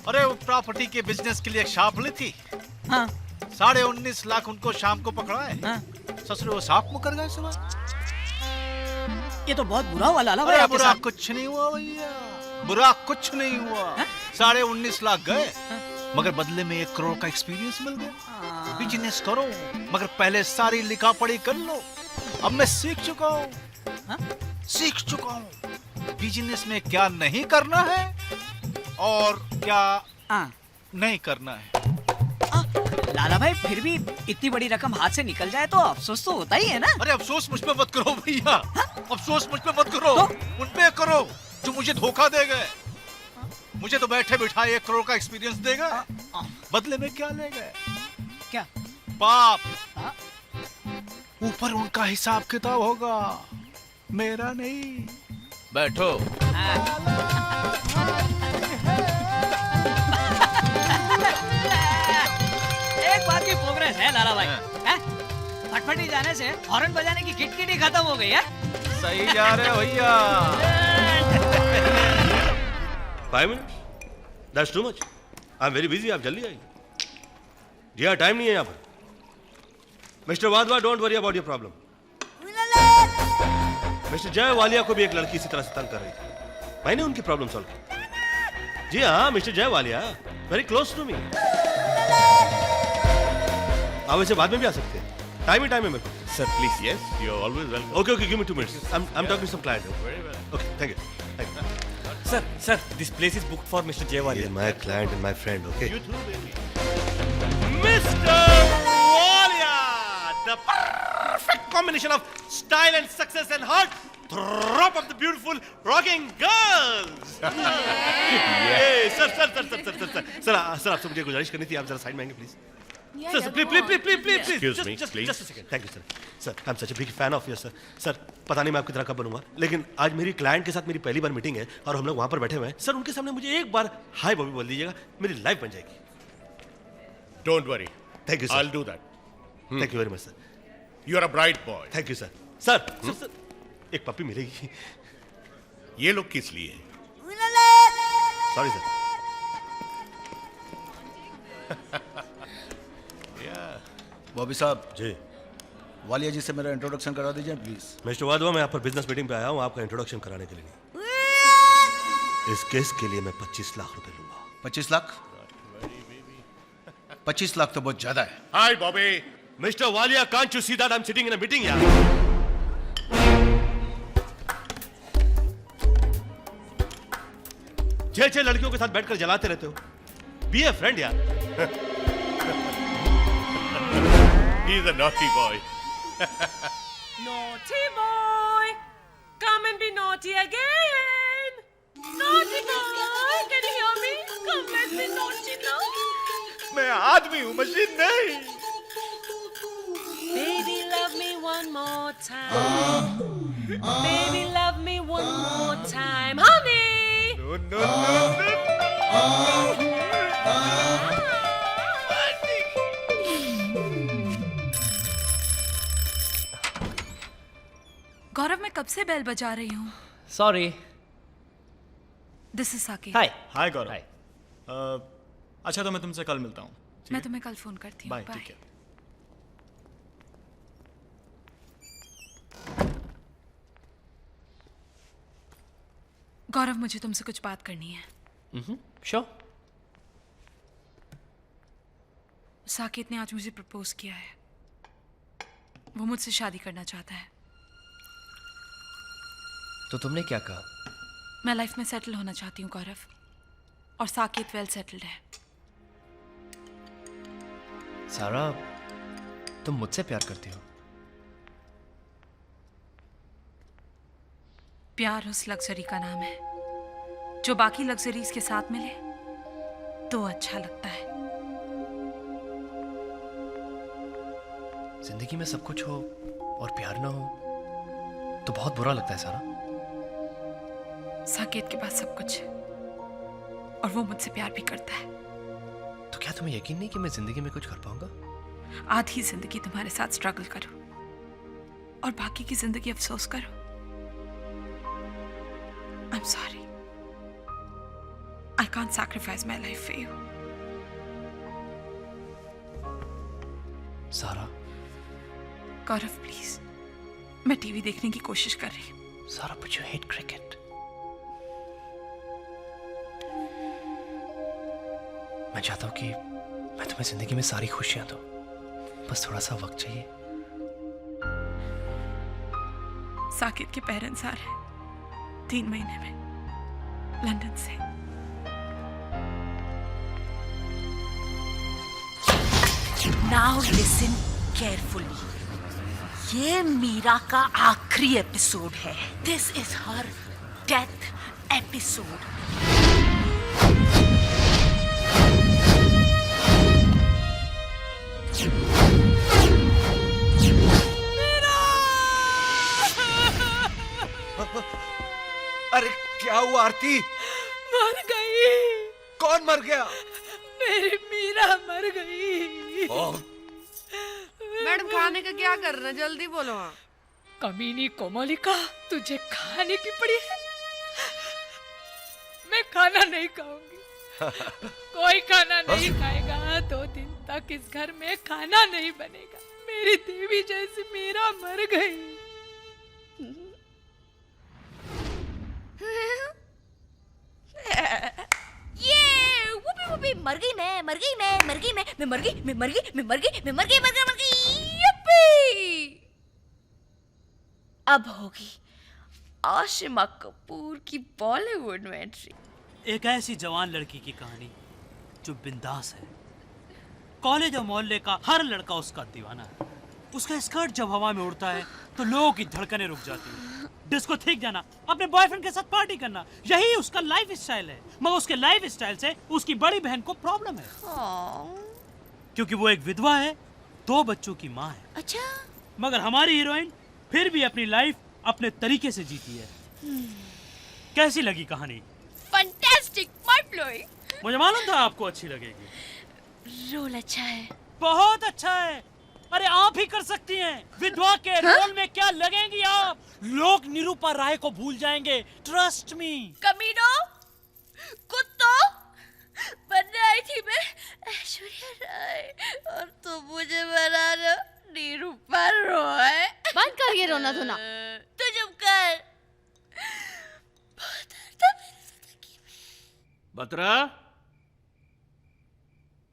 अरे वो प्रॉपर्टी के बिजनेस के लिए एक सांप ली थी। 19.5 लाख उनको शाम को पकड़ा है। ससुर वो सांप मुकर गए सुबह। ये तो बहुत बुरा हुआ लाला भाई अरे आपके बुरा साथ। कुछ नहीं हुआ भैया, बुरा कुछ नहीं हुआ। 19.5 लाख गए, मगर बदले में 1 करोड़ का एक्सपीरियंस मिल गया। बिजनेस करो, मगर पहले सारी लिखा पढ़ी कर लो। अब मैं सीख चुका हूँ, सीख चुका हूँ बिजनेस में क्या नहीं करना है और क्या नहीं करना है। लाला भाई फिर भी इतनी बड़ी रकम हाथ से निकल जाए तो अफसोस तो होता ही है ना। अरे अफसोस मुझ पे मत करो भैया, अफसोस मुझ पे मत करो, उन पे करो जो मुझे धोखा दे गए। मुझे तो बैठे बिठाए 1 करोड़ का एक्सपीरियंस देगा, बदले में क्या ले गए? क्या? पाप। ऊपर उनका हिसाब किताब होगा, मेरा नहीं। बैठो। एक बात की प्रोग्रेस है लाला भाई, फटफटी जाने से हॉर्न बजाने की किट ही खत्म हो गई है। सही जा रहे हो भैया। 5 minute, that's too much. I am very busy, आप जल्दी आइए। जी हाँ, टाइम नहीं है यहाँ पर। Mister Wadhwa, don't worry about your problem. Mister Jay Walia को भी एक लड़की इसी तरह से तंग कर रही थी, मैंने उनकी प्रॉब्लम सॉल्व की। जी हाँ, mister Jay Walia very close to me. आप वैसे बाद में भी आ सकते हैं, टाइम ही टाइम है मेरे को। Sir, please. Yes, you're always welcome. Okay, give me 2 minutes. I'm talking to some client. Very well. Okay, thank you. Sir, this place is booked for Mr. Jayawali. He's my client and my friend, okay? You too, baby. Mr. Walia! The perfect combination of style and success and heart. Drop of the beautiful rocking girls. Hey, sir, आपसे मुझे गुजारिश करनी थी, आप जरा side में आएंगे please. Sir, please. Excuse me, please. Just a second. Thank you, sir. Sir, I'm such a big fan of you, sir. Sir, पता नहीं मैं आपकी तरह कब बनूंगा, लेकिन आज मेरी क्लाइंट के साथ मेरी पहली बार मीटिंग है और हम लोग वहां पर बैठे हुए हैं। सर, उनके सामने मुझे एक बार हाय बॉबी बोल दीजिएगा, मेरी लाइफ बन जाएगी। Don't worry. Thank you, sir. I'll do that. Thank you very much, sir. You're a bright boy. Thank you, sir. Sir, एक पप्पी मिलेगी। ये लोग किस लिए? Sorry, sir. बॉबी साहब जी, वालिया जी से मेरा इंट्रोडक्शन करा दीजिए प्लीज। मिस्टर वाधवा, मैं आप पर बिजनेस मीटिंग पे आया हूँ, आपका इंट्रोडक्शन कराने के लिए नहीं। इस केस के लिए मैं 25 लाख रुपए लूंगा। 25 लाख? 25 लाख तो बहुत ज्यादा है। Hi, Bobby. Mr. Walia, can't you see that I'm sitting in a meeting यार? छह लड़कियों के साथ बैठकर जलाते रहते हो। Be a friend यार। He's a naughty boy. Naughty boy, come and be naughty again. Naughty boy, can you hear me? Come, let's be naughty now. मैं आदमी हूँ, मशीन नहीं। Baby, love me one more time. Baby, love me one more time, honey. No. गौरव, मैं कब से bell बजा रही हूँ। Sorry. This is Saket. Hi Gaurav. अच्छा, तो मैं तुमसे कल मिलता हूँ। मैं तुम्हें कल फोन करती हूँ। बाय। ठीक है। गौरव, मुझे तुमसे कुछ बात करनी है। Sure. साकेत ने आज मुझे प्रपोज किया है। वो मुझसे शादी करना चाहता है। तो तुमने क्या कहा? मैं लाइफ में सेटल होना चाहती हूँ गौरव, और साकेत वेल सेटल्ड है। सारा, तुम मुझसे प्यार करती हो? प्यार उस लग्जरी का नाम है जो बाकी लग्जरीज के साथ मिले तो अच्छा लगता है। जिंदगी में सब कुछ हो और प्यार ना हो तो बहुत बुरा लगता है सारा। साकेत के पास सब कुछ है और वो मुझसे प्यार भी करता है। तो क्या तुम्हें यकीन नहीं कि मैं जिंदगी में कुछ कर पाऊंगा? आधी जिंदगी तुम्हारे साथ स्ट्रगल करो और बाकी की जिंदगी अफसोस करो। I'm sorry. I can't sacrifice my life for you. सारा। गौरव प्लीज, मैं टीवी देखने की कोशिश कर रही हूँ। Zara, but you hate cricket. मैं चाहता हूँ कि मैं तुम्हें जिंदगी में सारी खुशियां दूं, बस थोड़ा सा वक्त चाहिए। साकिब के पेरेंट्स आ रहे हैं 3 महीने में लंदन से। Now listen carefully. ये मीरा का आखिरी एपिसोड है। This is her death episode. अरे क्या हुआ आरती? मर गई। कौन मर गया? मेरी मीरा मर गई। मैडम खाने का क्या करना, जल्दी बोलो। कमीनी कोमलिका, तुझे खाने की पड़ी है। मैं खाना नहीं खाऊंगी। कोई खाना नहीं खाएगा। 2 दिन तक इस घर में खाना नहीं बनेगा। मेरी देवी जैसी मीरा मर गई। ये वुपी वुपी मर गई मैं, मर गई मैं, मर गई मैं मर गई, मैं मर गई, मैं मर गई, मैं मर गई, मर गई, यप्पी। अब होगी आशिमा कपूर की बॉलीवुड में एंट्री। एक ऐसी जवान लड़की की कहानी जो बिंदास है। कॉलेज और मोहल्ले का हर लड़का उसका दीवाना है। उसका स्कर्ट जब हवा में उड़ता है तो लोगों की धड़कनें रुक जाती हैं। डिस्को ठीक जाना, अपने बॉयफ्रेंड के साथ पार्टी करना, यही उसका लाइफ स्टाइल है। मगर उसके लाइफ स्टाइल से उसकी बड़ी बहन को प्रॉब्लम है, क्योंकि वो एक विधवा है, 2 बच्चों की माँ है। अच्छा। मगर हमारी हीरोइन फिर भी अपनी लाइफ अपने तरीके से जीती है। कैसी लगी कहानी? Fantastic, mind blowing. मुझे मालूम था आपको अच्छी लगेगी। रोल अच्छा है। बहुत अच्छा है। अरे आप ही कर सकती हैं। विधवा के रोल में क्या लगेंगी आप? लोग निरूपा राय को भूल जाएंगे, ट्रस्ट मी। कमीनो, कुत्तो, बनने आई थी मैं ऐश्वर्या राय और तुम मुझे बना रहे हो निरूपा रॉय। बंद कर ये रोना धोना। तू चुप कर। बतरा,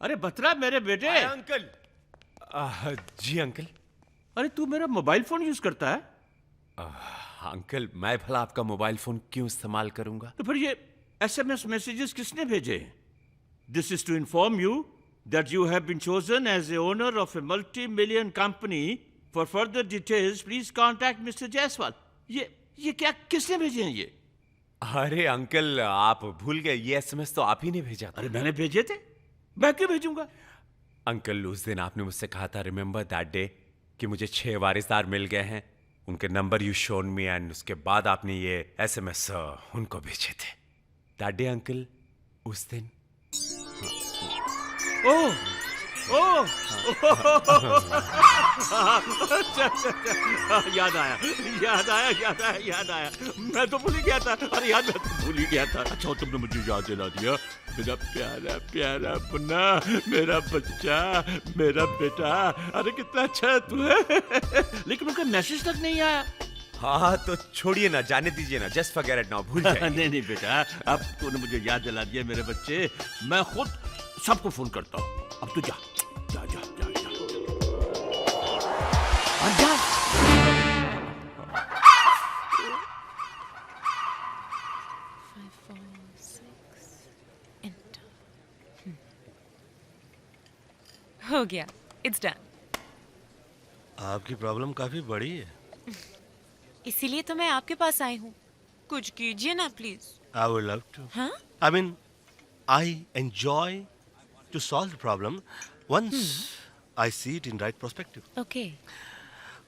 अरे बतरा मेरे बेटे। अंकल। जी अंकल। अरे तू मेरा मोबाइल फोन यूज करता है? अंकल मैं भला आपका मोबाइल फोन क्यों इस्तेमाल करूंगा? तो फिर ये SMS मैसेजेस किसने भेजे? This is to inform you that you have been chosen as a owner of a multi-million company. For further details please contact mister Jaiswal. ये क्या किसने भेजे हैं ये? अरे अंकल आप भूल गए, ये SMS तो आप ही ने भेजा था। अरे मैंने भेजे थे, मैं क्यों भेजूंगा? अंकल उस दिन आपने मुझसे कहा था, रिमेंबर दैट डे, कि मुझे 6 वारिसदार मिल गए हैं, उनके number you shown me, and उसके बाद आपने ये SMS उनको भेजे थे। दैट डे अंकल, उस दिन। ओह ओह याद आया। मैं तो भूल ही गया था। अरे यार मैं तो भूल ही गया था। अच्छा तुमने मुझे याद दिला दिया। मेरा प्यारा प्यारा अपना, मेरा बच्चा, मेरा बेटा। अरे कितना अच्छा है तू है। लेकिन उनका मैसेज तक नहीं आया। हाँ तो छोड़िए ना, जाने दीजिए ना, जस्ट फॉरगेट इट नाउ, भूल जाइए। नहीं बेटा, अब तूने मुझे याद दिला दिया मेरे बच्चे। मैं खुद सबको फोन करता हूँ। अब तू जा जा जा जा जा और जा। हो गया, इट्स डन। आपकी प्रॉब्लम काफी बड़ी है। इसीलिए तो मैं आपके पास आई हूँ। कुछ कीजिए ना please. I would love to. हाँ? I mean, I enjoy to solve the problem once I see it in right perspective. Okay.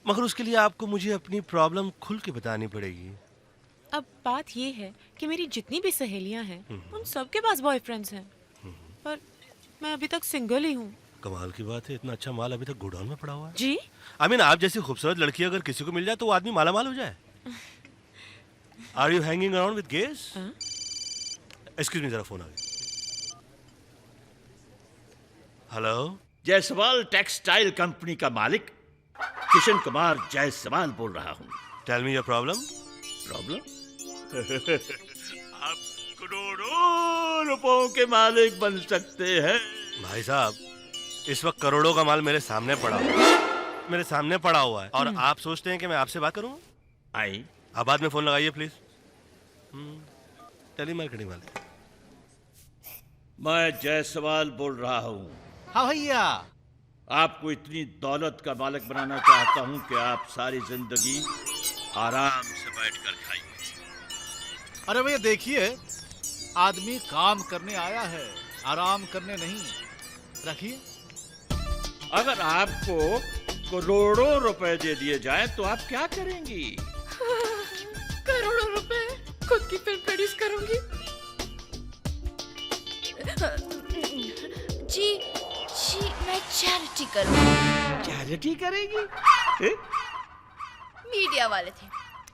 मगर उसके लिए आपको मुझे अपनी प्रॉब्लम खुल के बतानी पड़ेगी। अब बात ये है कि मेरी जितनी भी सहेलियां हैं उन सबके पास बॉयफ्रेंड्स हैं, पर मैं अभी तक सिंगल ही हूँ। कमाल की बात है, इतना अच्छा माल अभी तक गोडाउन में पड़ा हुआ है। जी? I mean, आप जैसी खूबसूरत लड़की अगर किसी को मिल जाए तो वो आदमी माला माल हो जाए। Are you hanging around with gays? Excuse me, जरा फोन आ गया। हेलो, जायसवाल टेक्सटाइल कंपनी का मालिक किशन कुमार जायसवाल बोल रहा हूँ। Tell me your problem. Problem? आप करोड़ों रुपयों के मालिक बन सकते हैं। भाई साहब, इस वक्त करोड़ों का माल मेरे सामने पड़ा हुआ है और आप सोचते हैं कि मैं आपसे बात करूं? आई आप बाद में फोन लगाइए प्लीज। टेली मार्केटिंग वाले। मैं जायसवाल बोल रहा हूँ। हाँ भैया। आपको इतनी दौलत का मालिक बनाना चाहता हूँ कि आप सारी जिंदगी आराम से बैठकर खाइए। अरे भैया देखिए, आदमी काम करने आया है, आराम करने नहीं। रखिए। अगर आपको करोड़ों रुपए दे दिए जाएं तो आप क्या करेंगी? करोड़ों रुपए खुद की फिल्म प्रोड्यूस करूंगी। जी मैं चैरिटी करूंगी। चैरिटी करेगी? मीडिया वाले थे,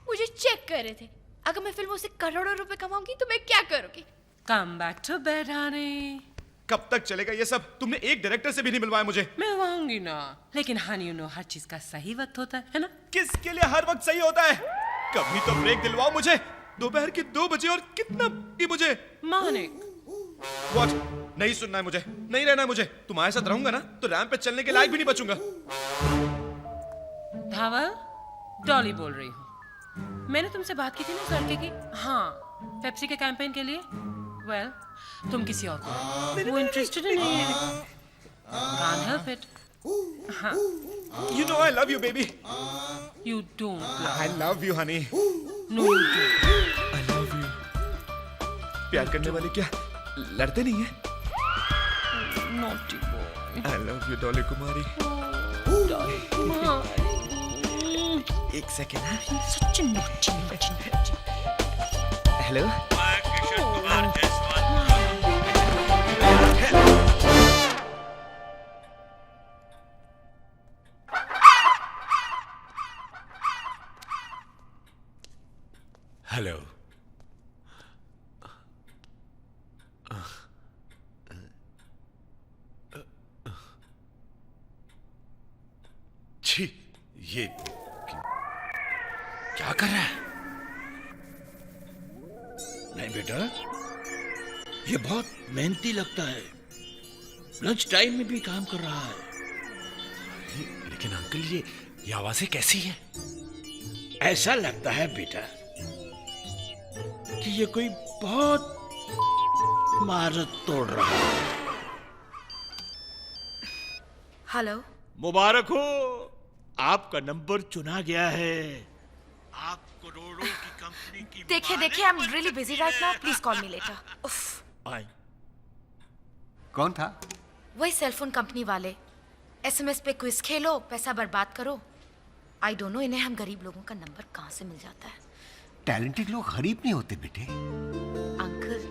मुझे चेक कर रहे थे। अगर मैं फिल्मों से करोड़ों रुपए कमाऊंगी तो मैं क्या करूंगी? Come back to bed honey. कब तक चलेगा ये सब? तुमने एक डायरेक्टर से भी नहीं मिलवाया मुझे। मिलवाऊंगी ना, लेकिन हनी यू नो हर चीज का सही वक्त होता है ना? किसके लिए हर वक्त सही होता है? कभी तो ब्रेक दिलवाओ मुझे। दोपहर के 2 बजे और कितना भी मुझे मानिक। What? नहीं सुनना है मुझे, नहीं रहना है मुझे। तुम्हारे साथ रहूंगा ना तो रैंप पे चलने के लायक भी नहीं बचूंगा। धावल, डॉली बोल रही हूँ। मैंने तुमसे बात की थी ना उस लड़के की। हाँ, पेप्सी के कैंपेन के लिए। वेल, तुम किसी और को, वो इंटरेस्टेड नहीं है। Can't help it. हाँ। You know I love you, baby. You don't. I love you, honey. No, you don't. I love you. प्यार करने वाले क्या लड़ते नहीं हैं? Naughty boy. I love you, Dolly Kumari. Dolly Kumari. एक सेकेंड है। Such a naughty. Hello. Kishore Kumar Jaiswal. Hello. छी, ये क्या कर रहा है? नहीं बेटा, ये बहुत मेहनती लगता है। लंच टाइम में भी काम कर रहा है। लेकिन अंकल ये आवाजें कैसी हैं? ऐसा लगता है बेटा कि ये कोई बहुत महारत तोड़ रहा है। हेलो। मुबारक हो, आपका नंबर चुना गया है। आप करोड़ों की कंपनी की देखिए, I am really busy right now, please call me later. आई। कौन था? वही सेलफोन कंपनी वाले। एसएमएस पे क्विज खेलो, पैसा बर्बाद करो। आई डोंट नो, इन्हें हम गरीब लोगों का नंबर कहाँ से मिल जाता है। टैलेंटेड लोग गरीब नहीं होते बेटे। अंकल,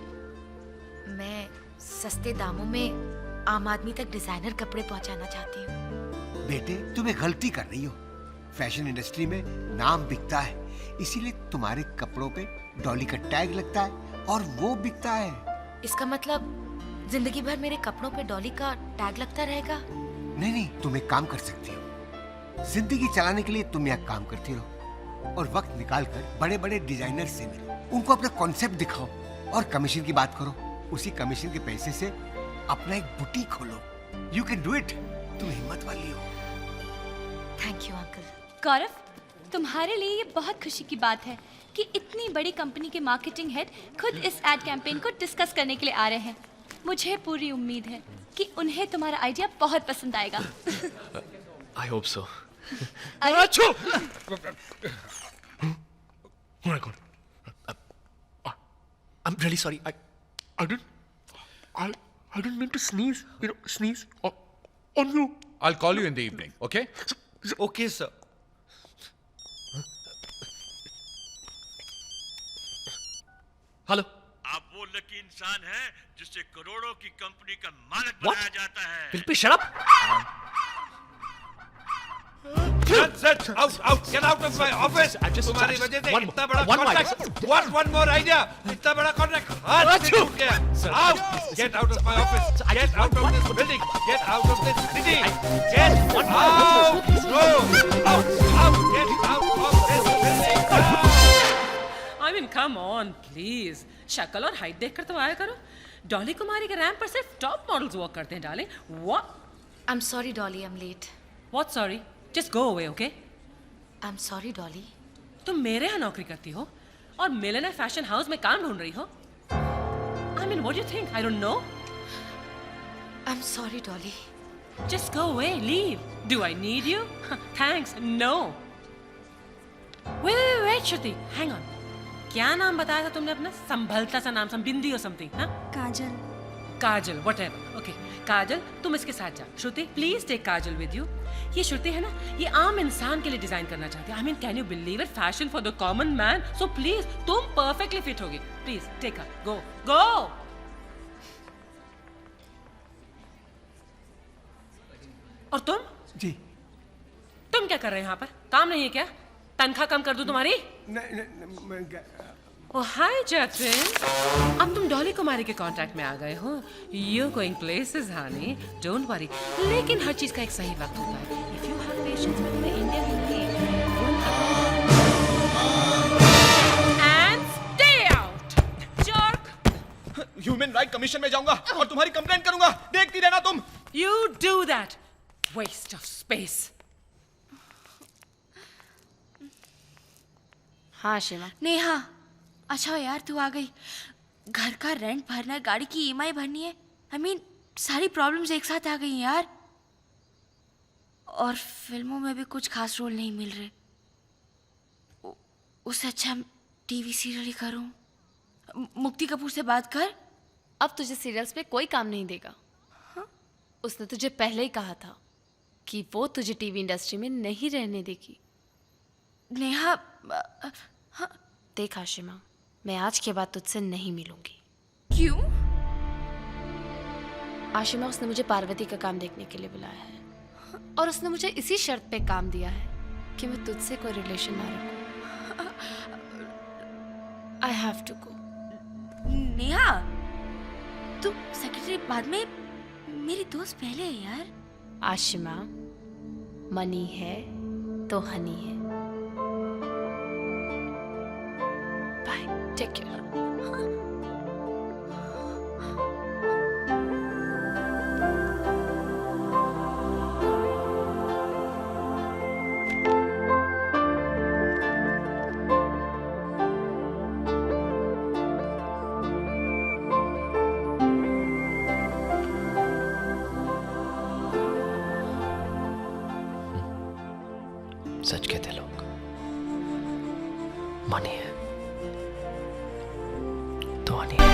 मैं सस्ते दामों में आम आदमी तक डिजाइनर कपड़े पहुंचाना चाहती हूँ। बेटे तुम एक गलती कर रही हो। फैशन इंडस्ट्री में नाम बिकता है, इसीलिए तुम्हारे कपड़ों पे डॉली का टैग लगता है और वो बिकता है। इसका मतलब जिंदगी भर मेरे कपड़ों पे डॉली का टैग लगता रहेगा? नहीं, तुम एक काम कर सकती हो। जिंदगी चलाने के लिए तुम यहाँ काम करती रहो और वक्त निकाल कर बड़े बड़े डिजाइनर से मिलो, उनको अपना कॉन्सेप्ट दिखाओ और कमीशन की बात करो। उसी कमीशन के पैसे से अपना एक बुटीक खोलो। You can do it. तुम हिम्मत वाली हो। Thank you uncle. गौरव, तुम्हारे लिए ये बहुत खुशी की बात है कि इतनी बड़ी कंपनी के मार्केटिंग हेड खुद इस एड कैंपेन को डिस्कस करने के लिए आ रहे हैं। मुझे पूरी उम्मीद है कि उन्हें तुम्हारा आइडिया बहुत पसंद आएगा। I hope so. अरे Oh my God. I'm really sorry. I didn't mean to sneeze. Sneeze on you. I'll call you in the evening, okay? Okay, sir. Hello. आप वो लकी इंसान हैं जिससे करोड़ों की कंपनी का मालिक बनाया जाता है। फिर shut up. Get out of my office! तुम्हारी वजह से इतना बड़ा contract. What one more idea? इतना बड़ा कॉन्ट्रैक्ट हाथ से छूट गया। Out! Get out of my office! Get out of this building! Get out of this city! Get out! No! Out! Get out of this building! I mean, come on, please. शक्ल और height देखकर तो आया करो. डॉली कुमारी के ramp पर सिर्फ top models walk करते हैं, darling. What? I'm sorry, Dolly. I'm late. What sorry? Just go away, okay? I'm sorry, Dolly. तुम मेरे यहाँ नौकरी करती हो और मिलेनियर फैशन हाउस में काम ढूंढ रही हो. I mean, what do you think? I don't know. I'm sorry, Dolly. Just go away, leave. Do I need you? Thanks, no. Wait, Shruti, hang on. क्या नाम बताया था तुमने अपना? संभलता सा नाम, बिंदी और समथिंग, हाँ? काजल, whatever. Okay, काजल, तुम इसके साथ जाओ. श्रुति, please take Kajal with you. ये श्रुति है ना, ये आम इंसान के लिए डिजाइन करना चाहती है. I mean, can you believe it? Fashion for the common man. So please, तुम perfectly fit होगी. Please, take her. Go. और तुम? जी. तुम क्या कर रहे हैं यहाँ पर? काम नहीं है क्या? तनख्वाह कम कर दूं तुम्हारी? ओह हाय जतिन, अब तुम डॉली कुमारी के कॉन्ट्रैक्ट में आ गए हो. You going places Honey, don't worry. लेकिन हर चीज का एक सही वक्त होता है. इफ यू हैव पेशेंस में तुम्हें इंडिया में नहीं and stay out. Jerk. Human right commission में जाऊंगा और तुम्हारी कंप्लेंट करूंगा. देखती रहना तुम. You do that. Waste of space. हाँ शिवा. नेहा, अच्छा यार तू आ गई. घर का रेंट भरना है, गाड़ी की ईएमआई भरनी है. I mean, सारी प्रॉब्लम्स एक साथ आ गई हैं यार. और फिल्मों में भी कुछ खास रोल नहीं मिल रहे. उससे अच्छा टीवी सीरियल ही करूं. मुक्ति कपूर से बात कर. अब तुझे सीरियल्स पे कोई काम नहीं देगा. उसने तुझे पहले ही कहा था कि वो तुझे टीवी इंडस्ट्री में नहीं रहने देगी. नेहा, देख आशिमा, मैं आज के बाद तुझसे नहीं मिलूंगी. क्यों? आशिमा, उसने मुझे पार्वती का काम देखने के लिए बुलाया है और उसने मुझे इसी शर्त पे काम दिया है कि मैं तुझसे कोई रिलेशन ना रखूं. I have to go. Neha, तू सेक्रेटरी बाद में, मेरी दोस्त पहले है यार. आशिमा, मनी है तो हनी है. Bye, take care. सच कहते लोग, मनी है तो हनी है.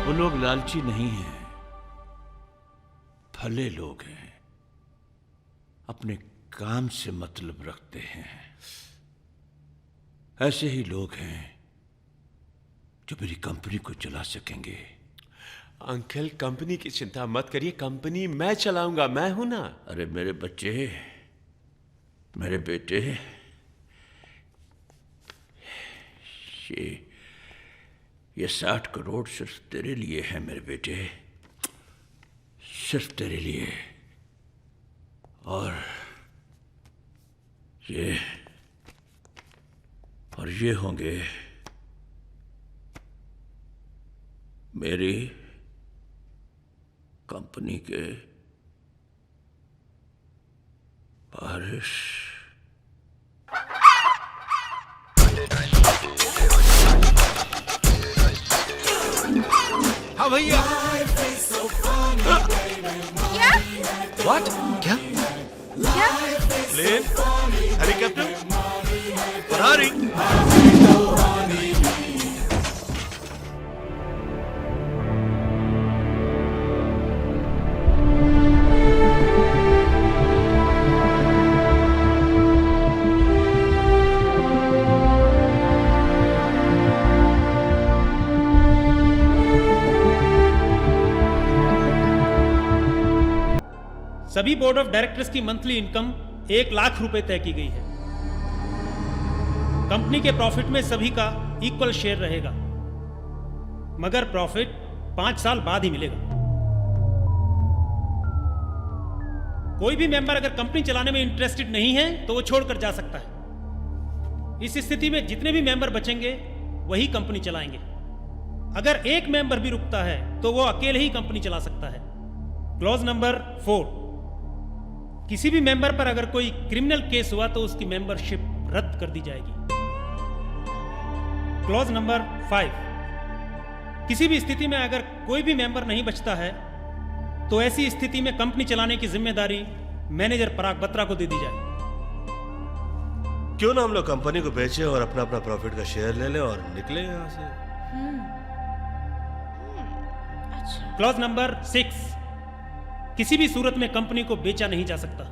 वो लोग लालची नहीं हैं, भले लोग हैं, अपने काम से मतलब रखते हैं. ऐसे ही लोग हैं जो मेरी कंपनी को चला सकेंगे. अंकल, कंपनी की चिंता मत करिए, कंपनी मैं चलाऊंगा, मैं हूं ना. अरे मेरे बच्चे, मेरे बेटे, ये 60 करोड़ सिर्फ तेरे लिए है मेरे बेटे, सिर्फ तेरे लिए. और ये होंगे मेरी कंपनी के बारिश. हाँ भैया. क्या? What? क्या? क्या? Plane, helicopter, Ferrari. सभी बोर्ड ऑफ डायरेक्टर्स की मंथली इनकम 1 लाख रुपए तय की गई है. कंपनी के प्रॉफिट में सभी का इक्वल शेयर रहेगा, मगर प्रॉफिट 5 साल बाद ही मिलेगा. कोई भी मेंबर अगर कंपनी चलाने में इंटरेस्टेड नहीं है तो वो छोड़कर जा सकता है. इस स्थिति में जितने भी मेंबर बचेंगे वही कंपनी चलाएंगे। अगर एक मेंबर भी रुकता है तो वो अकेले ही कंपनी चला सकता है। क्लॉज नंबर 4, किसी भी मेंबर पर अगर कोई क्रिमिनल केस हुआ तो उसकी मेंबरशिप रद्द कर दी जाएगी। क्लॉज नंबर 5, किसी भी स्थिति में अगर कोई भी मेंबर नहीं बचता है तो ऐसी स्थिति में कंपनी चलाने की जिम्मेदारी मैनेजर पराग बत्रा को दे दी जाए। क्यों ना हम लोग कंपनी को बेचे और अपना अपना प्रॉफिट का शेयर ले लें और निकले यहाँ से। क्लॉज नंबर 6, किसी भी सूरत में कंपनी को बेचा नहीं जा सकता।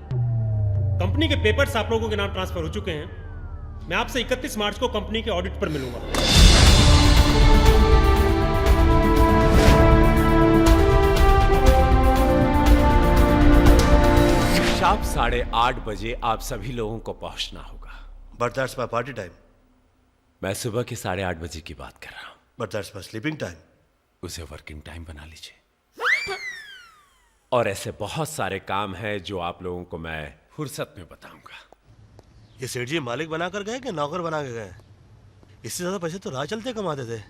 कंपनी के पेपर्स आप लोगों के नाम ट्रांसफर हो चुके हैं। मैं आपसे 31 मार्च को कंपनी के ऑडिट पर मिलूंगा। शाम 8:30 बजे आप सभी लोगों को पहुंचना होगा। But that's my party time. मैं सुबह के 8:30 बजे की बात कर रहा हूं। But that's my sleeping time. उसे वर्किंग टाइम बना लीजिए। और ऐसे बहुत सारे काम हैं जो आप लोगों को मैं फुर्सत में बताऊंगा। ये सेठ जी मालिक बनाकर गए कि नौकर बना के गए? इससे ज्यादा पैसे तो राह चलते कमाते थे,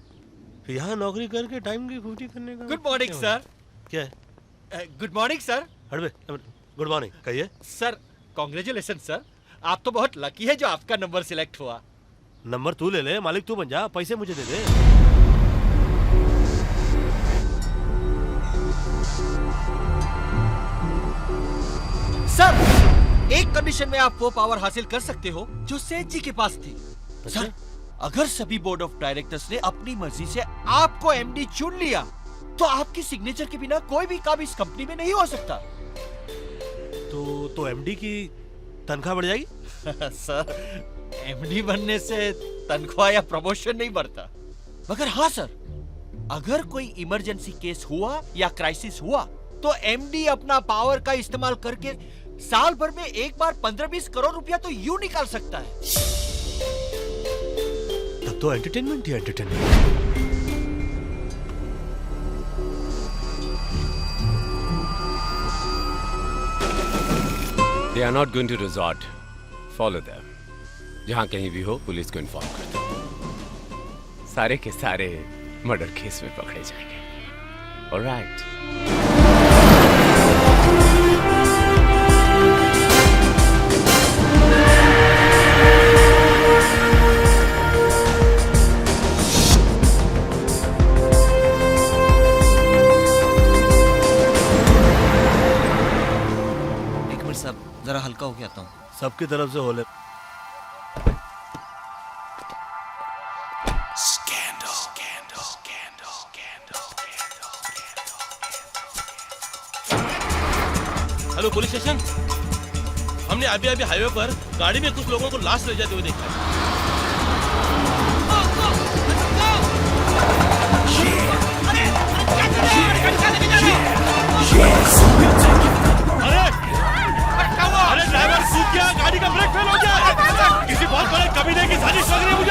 फिर यहाँ नौकरी करके टाइम की खूटी करने का। Good morning sir. क्या है? Good morning sir. हटबे, गुड मॉर्निंग कहिए। सर कॉन्ग्रेचुलेशन सर, आप तो बहुत लकी है जो आपका नंबर सिलेक्ट हुआ। नंबर तू ले ले, मालिक तू बन जा, पैसे मुझे दे दे। सर एक कंडीशन में आप वो पावर हासिल कर सकते हो जो सेठ जी के पास थी। सर अगर सभी बोर्ड ऑफ डायरेक्टर्स ने अपनी मर्जी से आपको एमडी चुन लिया तो आपकी सिग्नेचर के बिना कोई भी काम इस कंपनी में नहीं हो सकता। तो एमडी की तनख्वाह बढ़ जाएगी? सर एमडी बनने से तनख्वाह या प्रमोशन नहीं बढ़ता, मगर हाँ सर, अगर कोई इमरजेंसी केस हुआ या क्राइसिस हुआ तो एमडी अपना पावर का इस्तेमाल करके साल भर में एक बार 15-20 करोड़ रुपया तो यूं निकाल सकता है। तब तो एंटरटेनमेंट ही entertainment. They are not going to resort. Follow them. जहां कहीं भी हो पुलिस को इन्फॉर्म कर दो। सारे के सारे मर्डर केस में पकड़े जाएंगे। Alright. जरा हल्का हो के आता हूँ। सबकी तरफ से होले। हेलो पुलिस स्टेशन, हमने अभी हाईवे पर गाड़ी में कुछ लोगों को लाश ले जाते हुए देखा है। अरे ड्राइवर सूख गया, गाड़ी का ब्रेक फेल हो गया। किसी बहुत बड़े कमीने की साजिश लग रही है मुझे।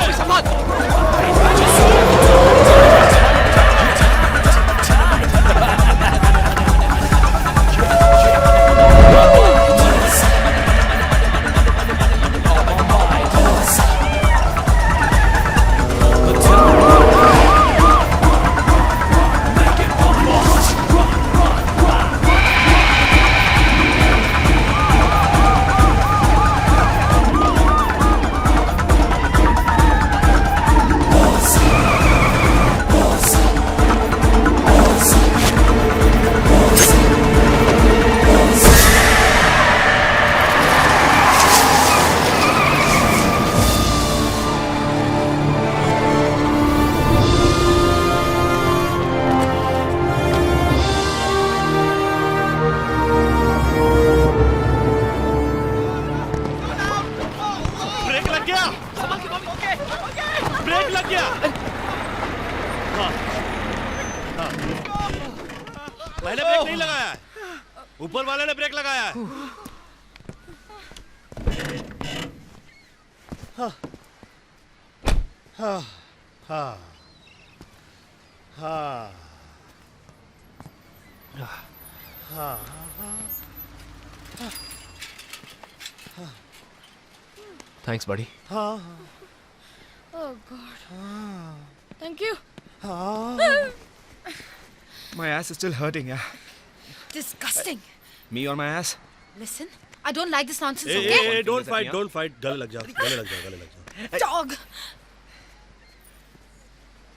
मैंने ब्रेक नहीं लगाया है, ऊपर वाले ने ब्रेक लगाया है। हाँ हाँ हाँ हाँ हाँ थैंक्स बड़ी। हाँ Oh God. Thank you. My ass is still hurting, yeah. Disgusting. Me on my ass? Listen, I don't like this nonsense. A, Okay? A, A, don't fight, don't fight. गले लग जाओ, गले लग जाओ, गले लग जाओ. Dog.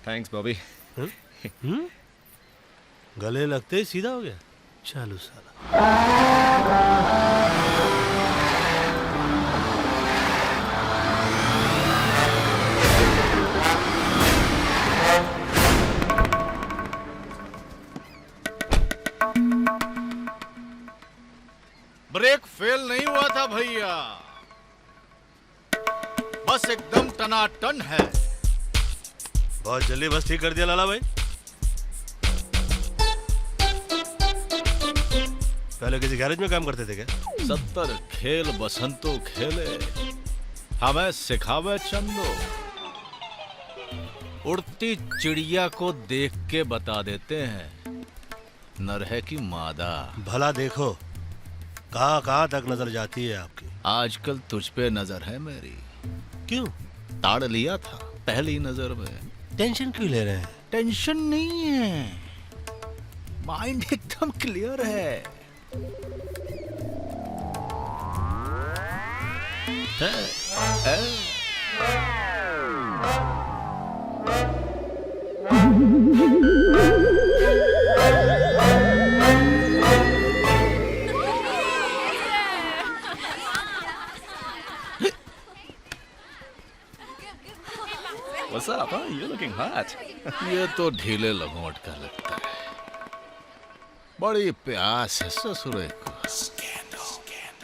Thanks, Bobby. गले लगते ही सीधा हो गया. चालू साला. ब्रेक फेल नहीं हुआ था भैया, बस एकदम टनाटन है. बहुत जल्दी बस ठीक कर दिया लाला भाई. पहले किसी गैरेज में काम करते थे क्या? 70 खेल बसंतो खेले, हमें सिखावे चंदो. उड़ती चिड़िया को देख के बता देते हैं नर है कि मादा. भला देखो कहाँ तक नजर जाती है आपकी. आजकल तुझ पे नजर है मेरी. क्यों? ताड़ लिया था पहली नजर में. टेंशन क्यों ले रहे हैं? टेंशन नहीं है, माइंड एकदम क्लियर है. What's up, huh? You're looking hot. ये तो ढीले लंगोट का लगता है. बड़ी प्यास है ससुरे को.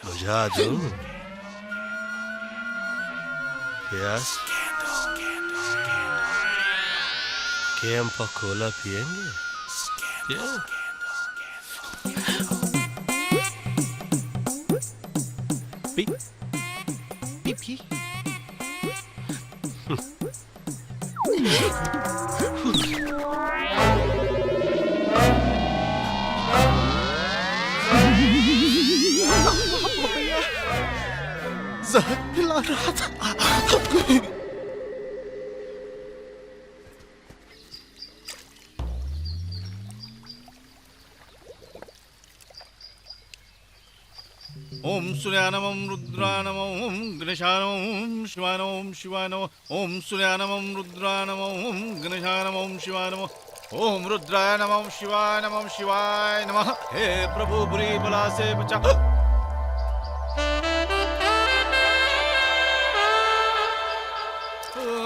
बुझा दो. यस. कैंपा कोला पिएंगे? P P P. जहर पिला रहा था. ओम सूर्यानमं रुद्रानमं गणेशानमं शिवानमं शिवानमः. ओम सूर्यानमं रुद्रानमं गणेशानमं शिवानमः. ओम रुद्राय नमः शिवाय नमः शिवाय नमः. हे प्रभु बुरी बला से बचा.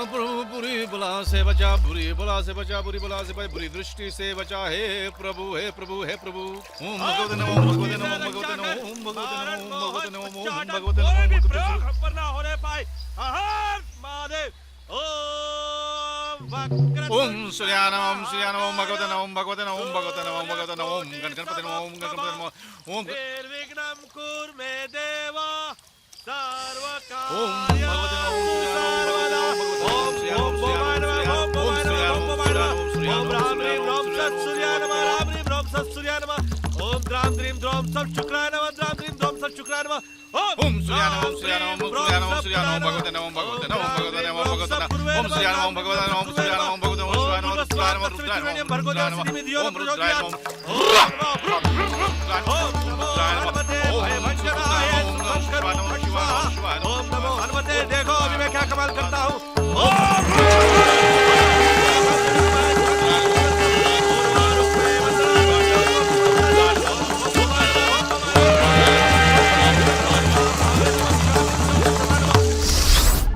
प्रभु बुरी बला से बचा, बुरी बला से बचा, बुरी बला से बचा, बुरी दृष्टि से बचा. हे प्रभु हे प्रभु हे प्रभु. ओम भगवते नमः भगवते नमः भगवते नमः ओम भगवते नमः ओम भगवते नमः ओम भगवते नमः. पर ना होने पाए. हर महादेव. ओम सूर्यानमं सूर्यानमं भगवते नमः भगवते नमः ओम भगवते नमः भगवते नमः ओम गणपति नमः ओम गणपति नमः ओम निर्विघ्नं कुरु मे देवा सर्वकार्य. ओम भगवते नमः ओम भवाय नमः ओम भवाय नमः ओम भवाय नमः. ओम राम ह्रीं रोम सत् सूर्याय नमः राम ह्रीं रोम सत् सूर्याय नमः. ओम द्राम द्रीं द्रोम सत् शुक्राय नमः द्राम द्रीं द्रोम सत् शुक्राय नमः. ओम सूर्यानमं सूर्यानमं सूर्यानमं सूर्यानमं भगवते नमः भगवते नमः भगवते नमः भगवते नमः. ओम सूर्यानमं भगवते नमः सूर्यानमं भगवते नमः शिवाय नमः रुद्राय नमः रुद्राय नमः रुद्राय नमः. ओम रुद्राय नमः ओम नमो हनुमते. देखो अभी मैं क्या कमाल करता हूँ.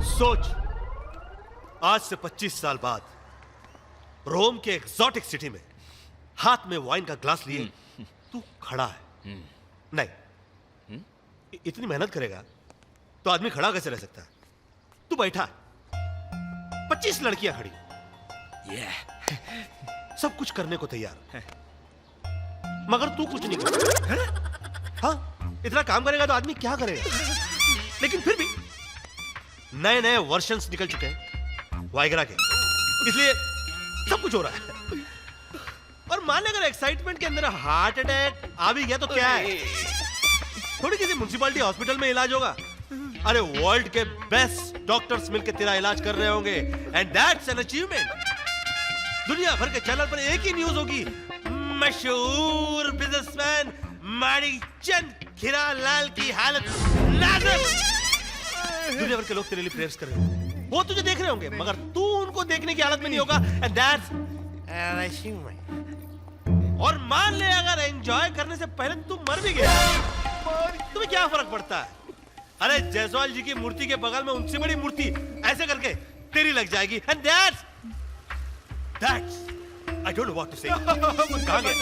सोच, आज से 25 साल बाद रोम के एक्सोटिक सिटी में हाथ में वाइन का ग्लास लिए तू खड़ा है. नहीं, इतनी मेहनत करेगा तो आदमी खड़ा कैसे रह सकता है? तू बैठा है, 25 लड़कियां खड़ी, सब कुछ करने को तैयार, मगर तू कुछ नहीं करता. हाँ, इतना काम करेगा तो आदमी क्या करेगा? लेकिन फिर भी नए नए वर्जन्स निकल चुके हैं वाइग्रा के, इसलिए सब कुछ हो रहा है. और मान ले अगर एक्साइटमेंट के अंदर हार्ट अटैक आ भी गया तो क्या है? थोड़ी किसी म्युनिसिपैलिटी हॉस्पिटल में इलाज होगा. अरे वर्ल्ड के बेस्ट डॉक्टर्स मिलकर तेरा इलाज कर रहे होंगे एंड दैट्स एन अचीवमेंट। दुनिया भर के चैनल पर एक ही न्यूज होगी, मशहूर बिजनेसमैन माणिकचंद खीरालाल की हालत नाजुक। दुनिया भर के लोग तेरे लिए प्रेयर्स कर रहे होंगे, वो तुझे देख रहे होंगे, मगर तू उनको देखने की हालत में नहीं होगा एंड दैट्स एन अचीवमेंट। और मान ले अगर एंजॉय करने से पहले तू मर भी गया, तुम्हें क्या फर्क पड़ता है? अरे जायसवाल जी की मूर्ति के बगल में उनसे बड़ी मूर्ति ऐसे करके तेरी लग जाएगी and that's I don't know what to say. कहाँ गए?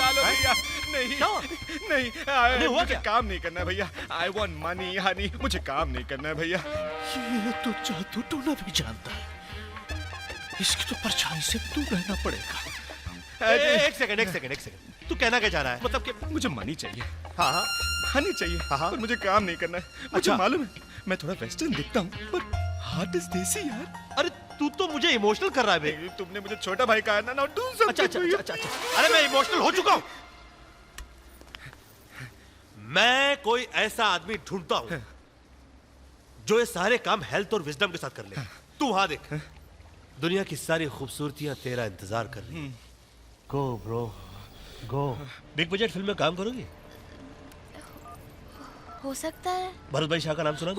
नहीं, मुझे काम नहीं करना है भैया। I want money, honey. मुझे काम नहीं करना है भैया। ये तो जादू टोना भी जानता है, इसकी तो परछाई से दूर रहना पड़ेगा। एक सेकंड, तू कहना क्या चाह रहा है? मतलब कि मुझे मनी चाहिए, हाँ, हनी चाहिए, पर मुझे काम नहीं करना है। मुझे मालूम है मैं थोड़ा वेस्टर्न दिखता हूँ, पर हार्ट इज देसी यार। अरे तू तो मुझे इमोशनल कर रहा है बे। तुमने मुझे छोटा भाई कहा ना, now do something। अच्छा। अरे मैं इमोशनल हो चुका हूँ। मैं कोई ऐसा आदमी ढूंढता हूँ जो ये सारे काम हेल्थ और विजडम के साथ कर ले। तू वहां देख, दुनिया की सारी खूबसूरतियां तेरा इंतजार कर रही। गो ब्रो गो। बिग बजट फिल्म में काम करोगी? हो सकता है। भरत भाई शाह का नाम सुना?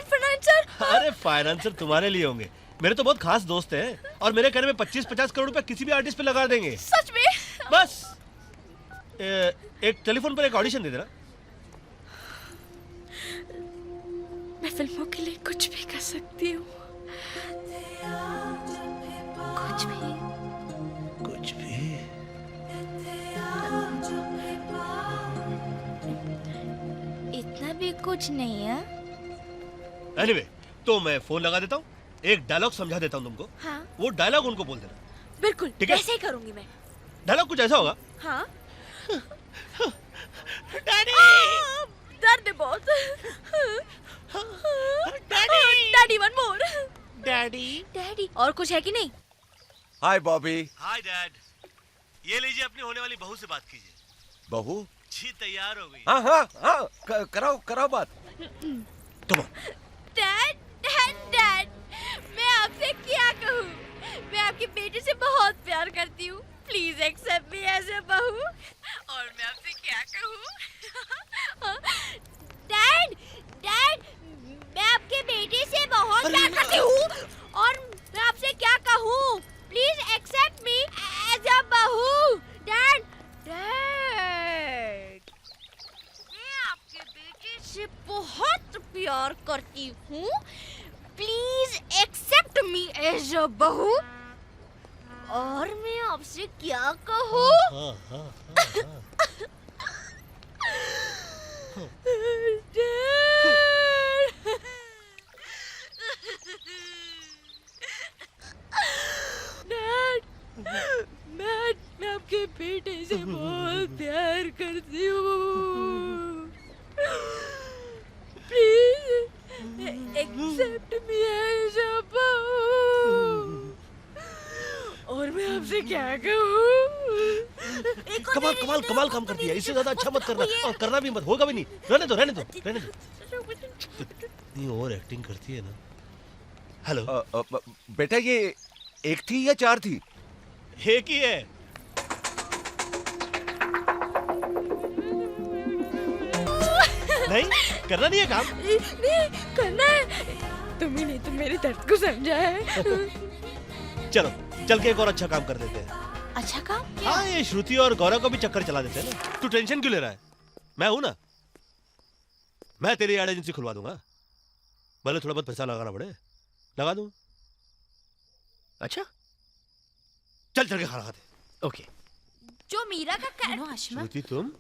फाइनेंसर। अरे फाइनेंसर तुम्हारे लिए होंगे, मेरे तो बहुत खास दोस्त हैं और मेरे कहने में 25-50 करोड़ रुपए किसी भी आर्टिस्ट पे लगा देंगे। सच में? बस एक टेलीफोन पर एक ऑडिशन दे देना। मैं फिल्मों के लिए कुछ भी कर सकती हूँ, कुछ भी। इतना भी कुछ नहीं है। एनीवे, तो मैं फोन लगा देता हूँ, एक डायलॉग समझा देता हूँ तुमको। हाँ। वो डायलॉग उनको बोल देना। बिल्कुल, ठीक है? ऐसे ही करूंगी मैं। डायलॉग कुछ ऐसा होगा। हाँ। डैडी! दर्द है बहुत। Daddy one more. डैडी। और कुछ है कि नहीं? हाय बॉबी। Hi dad. ये लीजिए, अपनी होने वाली बहू से बात कीजिए। बहू जी तैयार हो गई। हाँ, कराओ बात। डैड, मैं आपसे क्या कहूँ? मैं आपकी बेटी से बहुत प्यार करती हूँ। Please accept me as a बहू। और मैं आपसे क्या कहूँ? डैड, मैं आपके बेटे से बहुत प्यार करती हूँ और मैं आपसे क्या कहूँ? Please accept me as a बहू। डैड, मैं आपके बेटे से बहुत प्यार करती हूँ। Please accept me as a बहू। और मैं आपसे क्या कहूँ? मैं आपके बेटे से बहुत प्यार करती हूँ। Please accept me as a बहू। और मैं आपसे क्या कहूँ? कमाल काम करती है, इससे ज्यादा अच्छा मत करना और करना भी मत, होगा भी नहीं। रहने दो। इतनी ओवर एक्टिंग करती है ना। हेलो बेटा, ये एक थी या चार थी? एक ही है। नहीं करना नहीं है काम। नहीं करना है। तुम ही नहीं तो मेरे दर्द को समझा है। चल के एक और अच्छा काम कर देते हैं। अच्छा काम? हाँ, ये श्रुति और गौरव को भी चक्कर चला देते हैं ना। तू टेंशन क्यों ले रहा है? मैं हूं ना, मैं तेरी एड एजेंसी खुलवा दूंगा। भले थोड़ा बहुत पैसा लगाना पड़े, लगा दूं। अच्छा, चल के खाना खाते। ओके। जो मीरा का श्रुति तुम?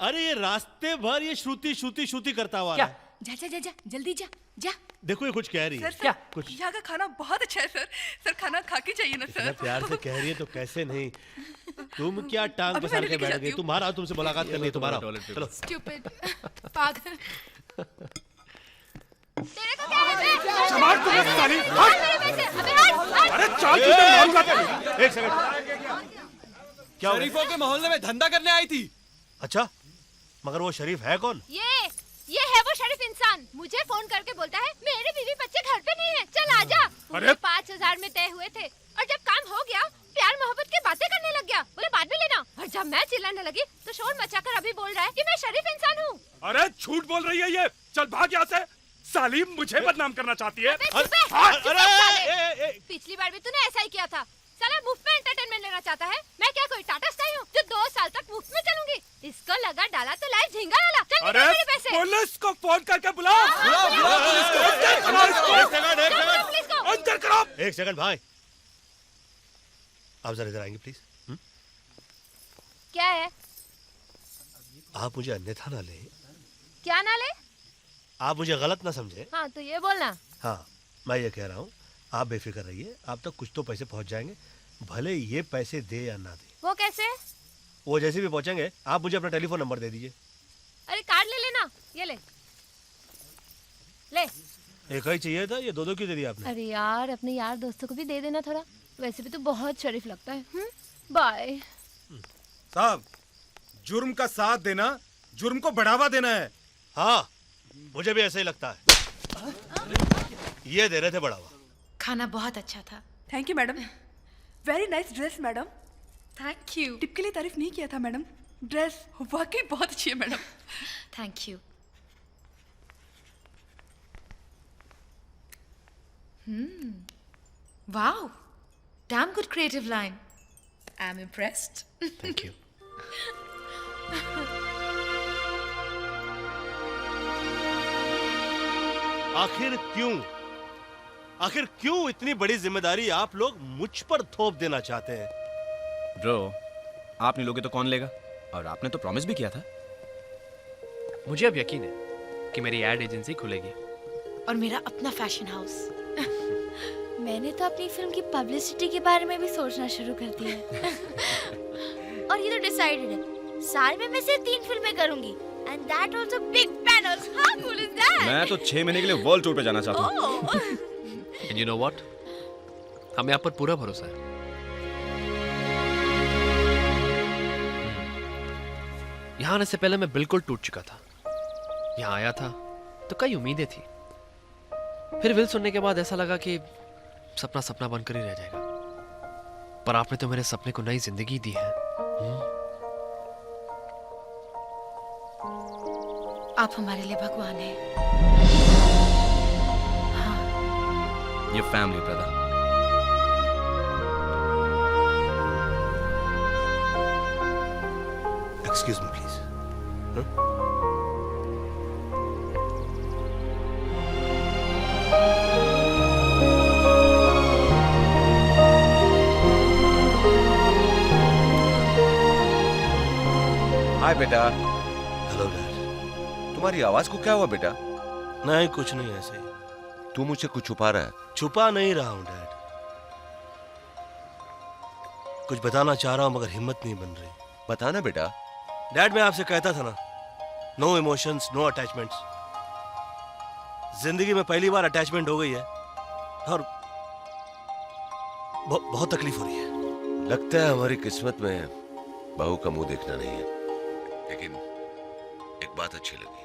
अरे ये रास्ते भर ये श्रुति करता हुआ जा जल्दी जा। देखो ये कुछ कह रही है। क्या? कुछ यहाँ का खाना बहुत अच्छा है सर खाना खा के चाहिए ना इतना प्यार से कह रही है तो कैसे नहीं। तुम क्या टांग पसार के बैठ गई? तुम्हारा, तुमसे मुलाकात करनी है तुम्हारा। चलो। स्टूपिड पागल। अरे चाल एक सेकंड। शरीफों के मोहल्ले में धंधा करने आई थी। अच्छा, मगर वो शरीफ है कौन? ये ये है वो शरीफ इंसान, मुझे फोन करके बोलता है मेरे बीवी बच्चे घर पे नहीं है, चल आजा। अरे 5,000 में तय हुए थे और जब काम हो गया प्यार मोहब्बत की बातें करने लग गया, बोले बाद में लेना। और जब मैं चिल्लाने लगी तो शोर मचाकर अभी बोल रहा है कि मैं शरीफ इंसान हूँ। अरे झूठ बोल रही है ये, चल भाग यहाँ से। सालीम मुझे बदनाम करना चाहती है। पिछली बार भी तूने ऐसा ही किया था। साला मुफ्त में एंटरटेनमेंट लेना चाहता है। मैं क्या कोई टाटा स्काई हूँ जो 2 साल तक मुफ्त में चलूंगी। इसको लगा डाला तो लाए झींगा वाला। चल निकाल मेरे पैसे। पुलिस को फोन करके बुलाओ। अंदर करो। एक सेकंड भाई, आप जरा इधर आएंगे प्लीज। क्या है? आप मुझे अन्यथा ना ले। क्या ना ले? आप मुझे गलत ना समझे। हाँ तो ये बोलना। हाँ मैं ये कह रहा हूँ, आप बेफिक्र रहिए, आप तक कुछ तो पैसे पहुंच जाएंगे, भले ये पैसे दे या ना दे। वो कैसे? वो जैसे भी पहुंचेंगे आप मुझे अपना टेलीफोन नंबर दे दीजिए। अरे कार्ड ले लेना, ये ले ले। एक ही चाहिए था, ये 2-2 क्यों दे दिया आपने? अरे यार अपने यार दोस्तों को भी दे देना थोड़ा, वैसे भी तो बहुत शरीफ लगता है। बाय। साहब, जुर्म का साथ देना जुर्म को बढ़ावा देना है। हाँ मुझे भी ऐसा ही लगता है। ये दे रहे थे बढ़ावा। खाना बहुत अच्छा था। Thank you madam. Very nice dress madam. Thank you. Tip के लिए तारीफ नहीं किया था मैडम, ड्रेस वाकई बहुत अच्छी है madam. Thank you. Wow, damn good creative line. I am impressed. Thank you. आखिर क्यों इतनी बड़ी जिम्मेदारी आप लोग मुझ पर थोप देना चाहते हैं? ब्रो, आप नहीं लोगे तो कौन लेगा? और आपने तो प्रॉमिस भी किया था। मुझे अब यकीन है कि मेरी एड एजेंसी खुलेगी। और मेरा अपना फैशन हाउस। मैंने तो अपनी फिल्म की पब्लिसिटी के बारे में भी सोचना शुरू कर दिया है। और ये तो डिसाइडेड है, साल में मैं सिर्फ 3 फिल्में करूंगी। And that also big banners. How cool is that? मैं तो 6 महीने के लिए वर्ल्ड टूर पे जाना चाहता हूँ। And you know what? हमें आप पर पूरा भरोसा है। यहाँ आने से पहले मैं बिल्कुल टूट चुका था। यहाँ आया था तो कई उम्मीदें थी, फिर विल सुनने के बाद ऐसा लगा कि सपना सपना बनकर ही रह जाएगा। पर आपने तो मेरे सपने को नई जिंदगी दी है। आप हमारे लिए भगवान हैं। ये family brother. Excuse me please. Hi बेटा। Hello dad. तुम्हारी आवाज को क्या हुआ बेटा? नहीं कुछ नहीं, ऐसे ही। तू मुझसे कुछ छुपा रहा है? छुपा नहीं रहा हूं डैड, कुछ बताना चाह रहा हूं मगर हिम्मत नहीं बन रही। बताना बेटा। डैड मैं आपसे कहता था ना, नो इमोशंस नो अटैचमेंट्स। जिंदगी में पहली बार अटैचमेंट हो गई है और बहुत तकलीफ हो रही है। लगता है हमारी किस्मत में बहू का मुंह देखना नहीं है, लेकिन एक बात अच्छी लगी,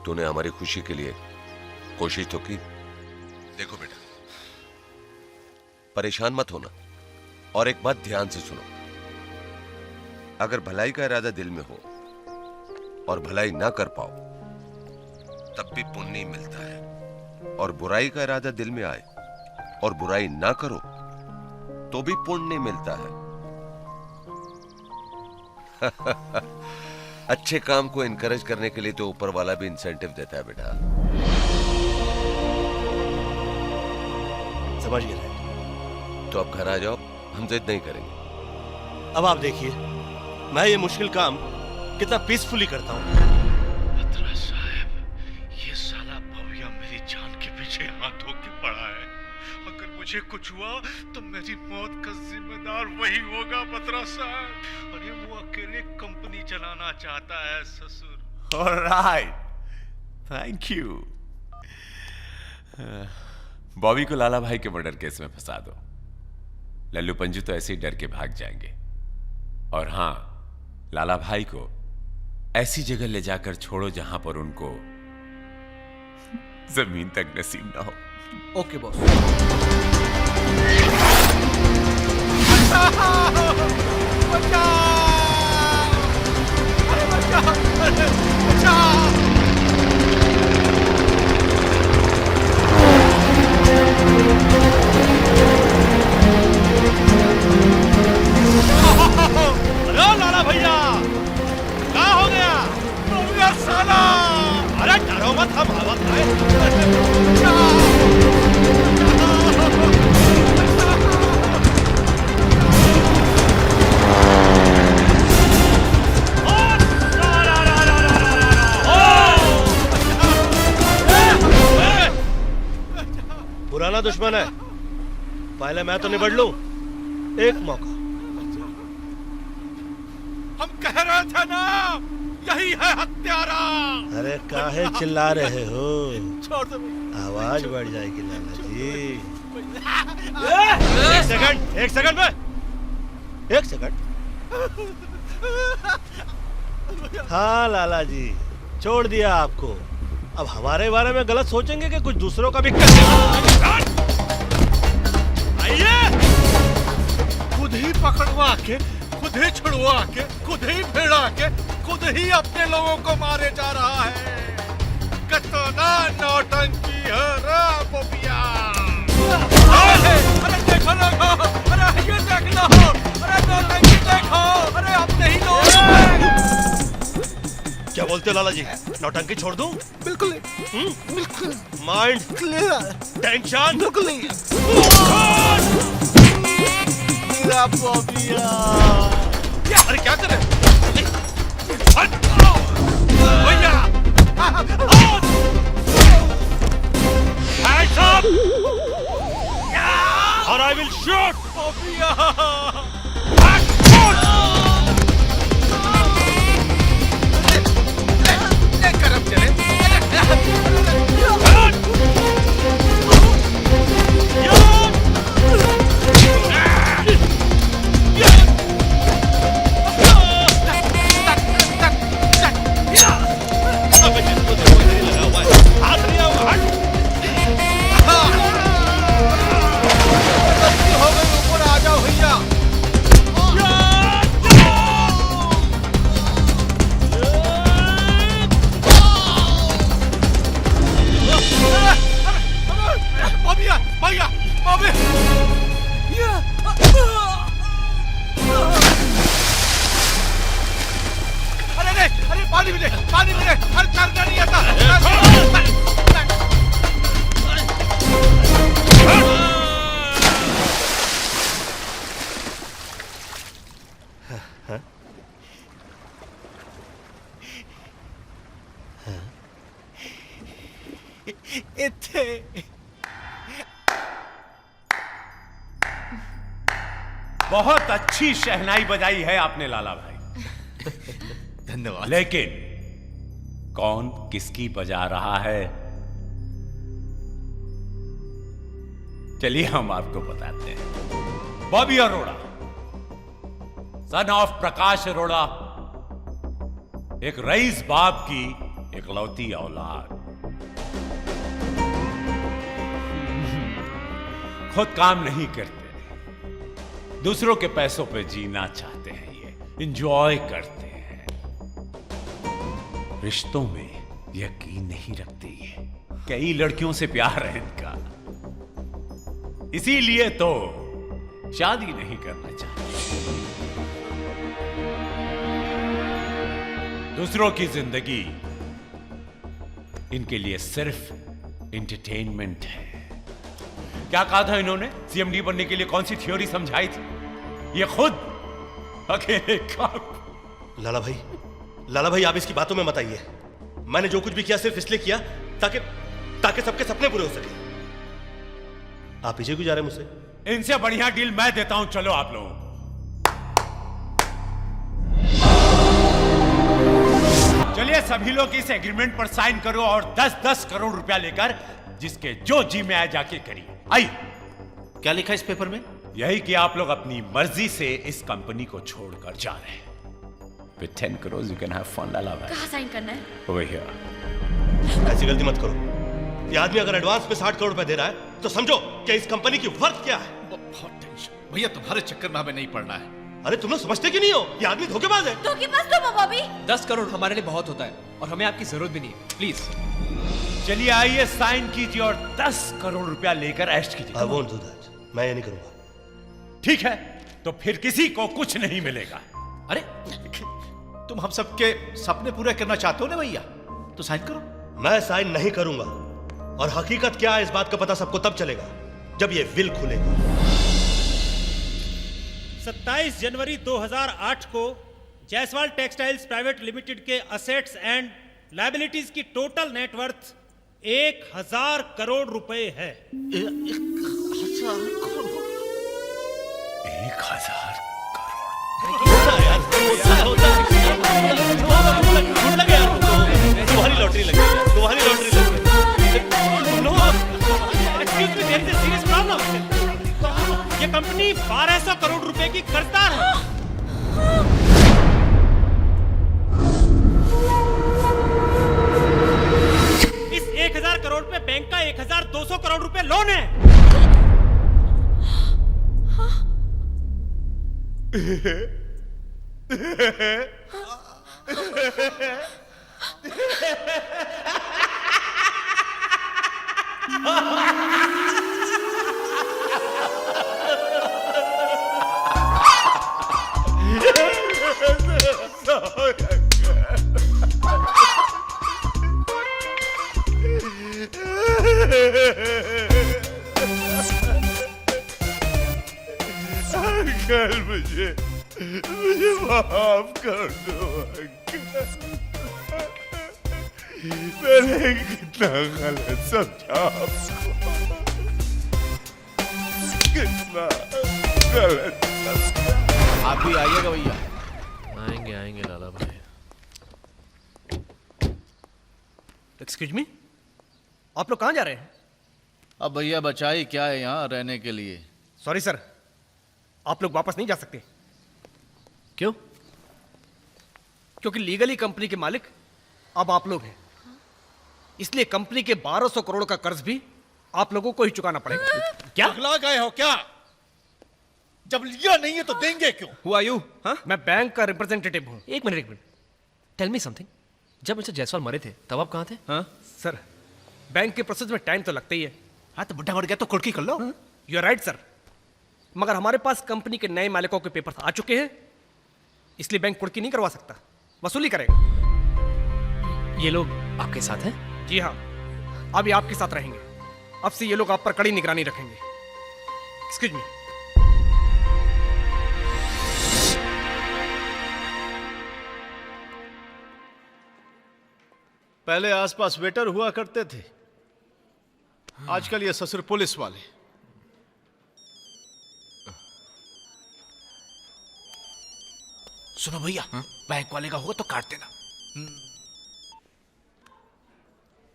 तूने हमारी खुशी के लिए कोशिश तो की। देखो बेटा, परेशान मत होना और एक बात ध्यान से सुनो, अगर भलाई का इरादा दिल में हो और भलाई ना कर पाओ तब भी पुण्य मिलता है, और बुराई का इरादा दिल में आए और बुराई ना करो तो भी पुण्य मिलता है। अच्छे काम को इनकरेज करने के लिए तो ऊपर वाला भी इंसेंटिव देता है बेटा। समझ गए? तो अब घर आ जाओ, हम जिद नहीं करेंगे। अब आप देखिए मैं ये मुश्किल काम कितना पीसफुली करता हूँ। बत्रा साहब, ये साला भव्या मेरी जान के पीछे हाथ धो के पड़ा है। अगर मुझे कुछ हुआ तो मेरी मौत का जिम्मेदार वही होगा बत्रा साहब। और ये वो अकेले कंपनी चलाना चाहता है ससुर। Alright, thank you. बॉबी को लाला भाई के मर्डर केस में फंसा दो, लल्लू पंजू तो ऐसे ही डर के भाग जाएंगे। और हाँ, लाला भाई को ऐसी जगह ले जाकर छोड़ो जहां पर उनको जमीन तक नसीब ना हो। Okay boss. अरे लाला भैया क्या हो गया? साला अरे डरो मत, हम हवा खाए। पुराना दुश्मन है, पहले मैं तो निबड़ लूं। एक मौका। हम कह रहे थे ना, यही है हत्यारा। अरे काहे चिल्ला रहे हो? छोड़ दो। आवाज बढ़ जाएगी लाला जी। एक सेकंड में, एक सेकंड। हाँ लाला जी, छोड़ दिया आपको। अब हमारे बारे में गलत सोचेंगे कि कुछ दूसरों का भी आइए, खुद ही पकड़वा के, खुद ही छुड़वा के, खुद ही भिड़ा के, खुद ही अपने लोगों को मारे जा रहा है। कितना नौटंकी है रे बोबिया। अरे देखो लोगो, अरे ये देख लो, अरे नौटंकी देखो, अरे अपने ही लोग। क्या बोलते हो लाला जी? नौटंकी छोड़ दूं? बिल्कुल बिल्कुल। माइंड क्लियर, टेंशन बिल्कुल अरे क्या कर रहे? भैया Hands up! Or I will shoot! पानी मिले, हर करना नहीं आता। इत्थे बहुत अच्छी शहनाई बजाई है आपने लाला भाई। धन्यवाद। लेकिन कौन किसकी बजा रहा है, चलिए हम आपको बताते हैं। बॉबी अरोड़ा, सन ऑफ प्रकाश अरोड़ा, एक रईस बाप की इकलौती औलाद, खुद काम नहीं करते, दूसरों के पैसों पे जीना चाहते हैं, ये एंजॉय करते हैं, रिश्तों में यकीन नहीं रखते, ये कई लड़कियों से प्यार है इनका, इसीलिए तो शादी नहीं करना चाहते। दूसरों की जिंदगी इनके लिए सिर्फ एंटरटेनमेंट है। क्या कहा था इन्होंने? सीएमडी बनने के लिए कौन सी थ्योरी समझाई थी? ये खुद अकेले काम। लाला भाई आप इसकी बातों में मत आइए। मैंने जो कुछ भी किया सिर्फ इसलिए किया ताकि सबके सपने पूरे हो सके। आप पीछे क्यों जा रहे हैं मुझसे? इनसे बढ़िया डील मैं देता हूं, चलो आप लोग। चलिए सभी लोग इस एग्रीमेंट पर साइन करो और 10-10 करोड़ रुपया लेकर जिसके जो जी में आए जाके करिए। आइए। क्या लिखा इस पेपर में? यही कि आप लोग अपनी मर्जी से इस कंपनी को छोड़कर जा रहे हैं। With 10 crores, you can have fun, Lala bhai. कहाँ साइन करना है? Over here. ऐसी गलती मत करो। ये आदमी अगर एडवांस में 60 करोड़ रुपए दे रहा है, तो समझो कि इस कंपनी की वर्थ क्या है। बहुत टेंशन भैया, तुम्हारे चक्कर में हमें नहीं पड़ना है। अरे तुम लोग समझते क्यों नहीं हो? ये आदमी धोखेबाज है। धोखेबाज तुम हो बॉबी। 10 करोड़ हमारे लिए बहुत होता है और हमें आपकी जरूरत भी नहीं है, प्लीज। चलिए आइए साइन कीजिए और 10 करोड़ रुपया लेकर ऐश कीजिए। I won't do that. मैं ये नहीं करूंगा। ठीक है, तो फिर किसी को कुछ नहीं मिलेगा। अरे तुम हम सबके सपने पूरे करना चाहते हो ना भैया, तो साइन करो। मैं साइन नहीं करूंगा और हकीकत क्या है इस बात का पता सबको तब चलेगा जब ये विल खुलेगा। 27 जनवरी 2008 को जायसवाल टेक्सटाइल्स प्राइवेट लिमिटेड के असेट्स एंड लायबिलिटीज की टोटल नेटवर्थ 1000 करोड़ रुपए है। 1000 करोड़। तुम्हारी लॉटरी लगी है, तुम्हारी लॉटरी लगी है। No, excuse me, there is a serious problem. ये कंपनी 1200 करोड़ रुपए की कर्जदार है। इस 1000 करोड़ पे बैंक का 1200 करोड़ रुपए लोन है। अंकल मुझे माफ कर दो अंकल। मैंने कितना गलत समझा आपको, कितना गलत समझा। आप भी आइएगा भैया। आएंगे आएंगे लाला भाई। एक्सक्यूज मी, आप लोग कहाँ जा रहे हैं? अब भैया बचाई क्या है यहाँ रहने के लिए। सॉरी सर, आप लोग वापस नहीं जा सकते। क्यों? क्योंकि लीगली कंपनी के मालिक अब आप लोग हैं, इसलिए कंपनी के 1200 करोड़ का कर्ज भी आप लोगों को ही चुकाना पड़ेगा। क्या पगला गए हो क्या? जब लिया नहीं है तो देंगे क्यों? Who are you? हाँ? मैं बैंक का रिप्रेजेंटेटिव हूँ। एक मिनट टेल मी समथिंग। जब मिस्टर जायसवाल मरे थे तब आप कहाँ थे? हाँ सर, बैंक के प्रोसेस में टाइम तो लगता ही है। हाँ तो बुढ़ा मर गया तो कुर्की कर लो। यू आर राइट सर, मगर हमारे पास कंपनी के नए मालिकों के पेपर्स आ चुके हैं, इसलिए बैंक कुर्की नहीं करवा सकता, वसूली करेगा। ये लोग आपके साथ हैं? जी हाँ, अब ये आपके साथ रहेंगे। अब से ये लोग आप पर कड़ी निगरानी रखेंगे। Excuse me. पहले आसपास वेटर हुआ करते थे, आजकल ये ससुर पुलिस वाले। सुनो भैया, बैंक वाले का होगा तो काट देना।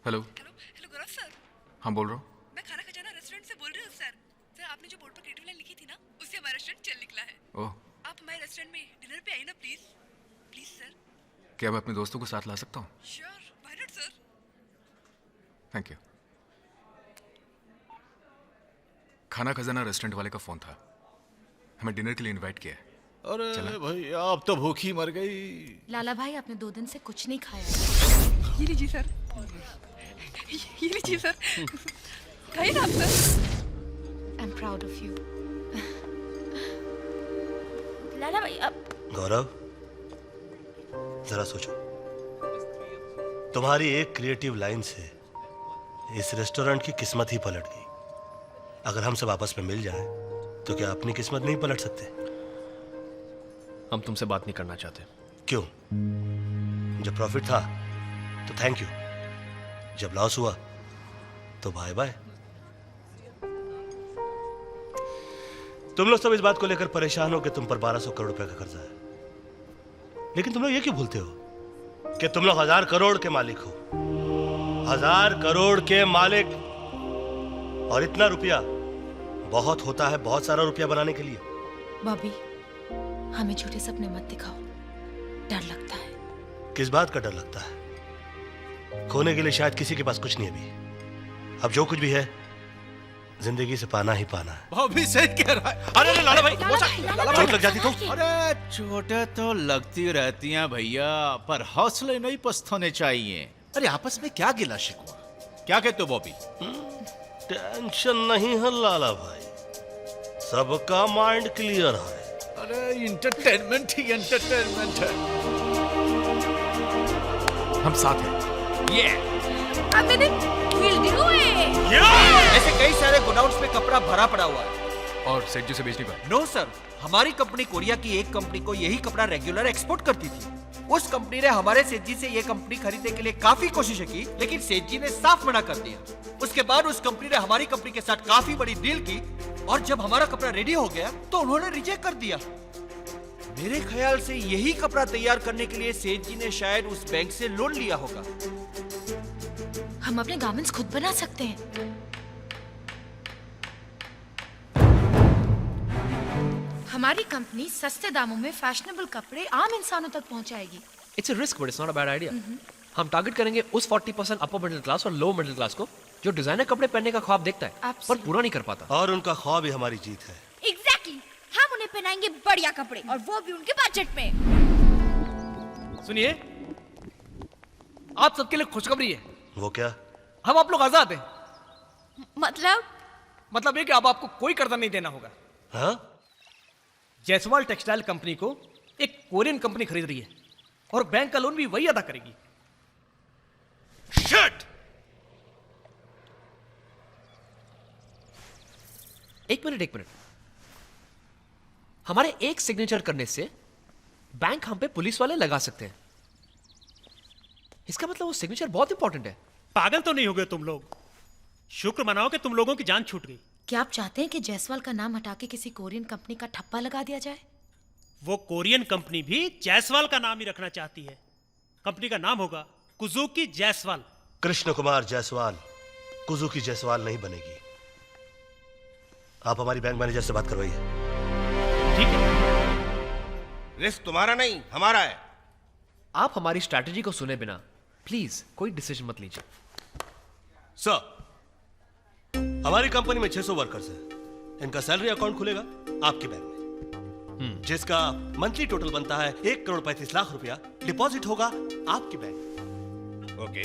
हेलो गौरव सर। हाँ बोल रहा हूँ। मैं खाना खजाना रेस्टोरेंट से बोल रही हूँ सर। सर आपने जो बोर्ड पर क्रिएटिव लाइन लिखी थी ना, उससे हमारा रेस्टोरेंट चल निकला है। ओह, आप हमारे रेस्टोरेंट में डिनर पे आइए ना प्लीज। Please sir. क्या मैं अपने दोस्तों को साथ ला सकता हूँ? Sure, why not sir. Thank you. खाना खजाना रेस्टोरेंट वाले का फोन था, हमें डिनर के लिए इनवाइट किया है। अरे भैया अब तो भूखी मर गई। लाला भाई आपने 2 दिन से कुछ नहीं खाया। ये लीजिए सर, ये लीजिए सर, खाइए ना आप sir. I am proud of you. Lala भाई अब गौरव, जरा सोचो, तुम्हारी एक क्रिएटिव लाइन से इस रेस्टोरेंट की किस्मत ही पलट गई। अगर हम सब आपस में मिल जाएं, तो क्या अपनी किस्मत नहीं पलट सकते? हम तुमसे बात नहीं करना चाहते। क्यों? जब प्रॉफिट था तो थैंक यू, जब लॉस हुआ तो बाय बाय। तुम लोग सब इस बात को लेकर परेशान हो कि तुम पर 1200 करोड़ रुपए का कर्जा है, लेकिन तुम लोग ये क्यों भूलते हो कि तुम लोग 1000 करोड़ के मालिक हो। 1000 करोड़ के मालिक, और इतना रुपया बहुत होता है बहुत सारा रुपया बनाने के लिए। बॉबी, हमें झूठे सपने मत दिखाओ। डर लगता है। किस बात का डर लगता है? खोने के लिए शायद किसी के पास कुछ नहीं अभी। अब जो कुछ भी है जिंदगी से पाना ही पाना है। बॉबी सही कह रहा है। अरे लाला भाई, चोट लग जाती तो? अरे चोटें तो लगती रहती हैं भैया, पर हौसले नहीं पस्त होने चाहिए। अरे आपस में क्या गिला शिकवा? क्या कहते हो बॉबी? टेंशन नहीं है लाला भाई, सबका माइंड क्लियर है। अरे इंटरटेनमेंट ही इंटरटेनमेंट है। हम साथ हैं। We'll do it! ऐसे कई सारे गोडाउन्स में कपड़ा भरा पड़ा हुआ है। और सेठ जी से बेच नहीं पाए? नो सर, हमारी कंपनी कोरिया की एक कंपनी को यही कपड़ा रेगुलर एक्सपोर्ट करती थी। उस कंपनी ने हमारे सेठ जी से ये कंपनी खरीदने के लिए काफी कोशिशें की, लेकिन सेठ जी ने साफ मना कर दिया। उसके बाद उस कंपनी ने हमारी कंपनी के साथ काफी बड़ी डील की, और जब हमारा कपड़ा रेडी हो गया तो उन्होंने रिजेक्ट कर दिया। मेरे ख्याल से यही कपड़ा तैयार करने के लिए सेठ जी ने शायद उस बैंक से लोन लिया होगा। हम अपने गारमेंट्स खुद बना सकते हैं। हमारी कंपनी सस्ते दामों में फैशनेबल कपड़े आम इंसानों तक पहुंचाएगी। It's a risk but it's not a bad idea. हम टारगेट करेंगे उस 40% अपर मिडिल क्लास और लो मिडिल क्लास को जो डिजाइनर कपड़े पहनने का ख्वाब देखता है पर पूरा नहीं कर पाता। और उनका ख्वाब ही हमारी जीत है। एग्जैक्टली, हम उन्हें पहनाएंगे बढ़िया कपड़े, और वो भी उनके बजट में। सुनिए, आप सबके लिए खुशखबरी है। वो क्या? हम आप लोग आजाद हैं। मतलब ये कि अब आपको कोई कर्जा नहीं देना होगा। हाँ? जायसवाल टेक्सटाइल कंपनी को एक कोरियन कंपनी खरीद रही है, और बैंक का लोन भी वही अदा करेगी। शिट! एक मिनट। हमारे एक सिग्नेचर करने से बैंक हम पे पुलिस वाले लगा सकते हैं। इसका मतलब वो सिग्नेचर बहुत इंपॉर्टेंट है। पागल तो नहीं हो गए तुम लोग? शुक्र मनाओ कि तुम लोगों की जान छूट गई। क्या आप चाहते हैं कि जायसवाल का नाम हटा के किसी कोरियन कंपनी का ठप्पा लगा दिया जाए? वो कोरियन कंपनी भी जायसवाल का नाम ही रखना चाहती है। कंपनी का नाम होगा कुजुकी जायसवाल। कृष्ण कुमार जायसवाल कुजुकी जायसवाल नहीं बनेगी। आप हमारी बैंक मैनेजर से बात करवाइए। ठीक है। रिस्क तुम्हारा नहीं, हमारा है। आप हमारी स्ट्रैटेजी को सुने बिना प्लीज कोई डिसीजन मत लीजिए। सर, हमारी कंपनी में 600 वर्कर्स हैं। इनका सैलरी अकाउंट खुलेगा आपके बैंक में, जिसका मंथली टोटल बनता है 1,35,00,000 रुपया। डिपॉजिट होगा आपके बैंक। ओके।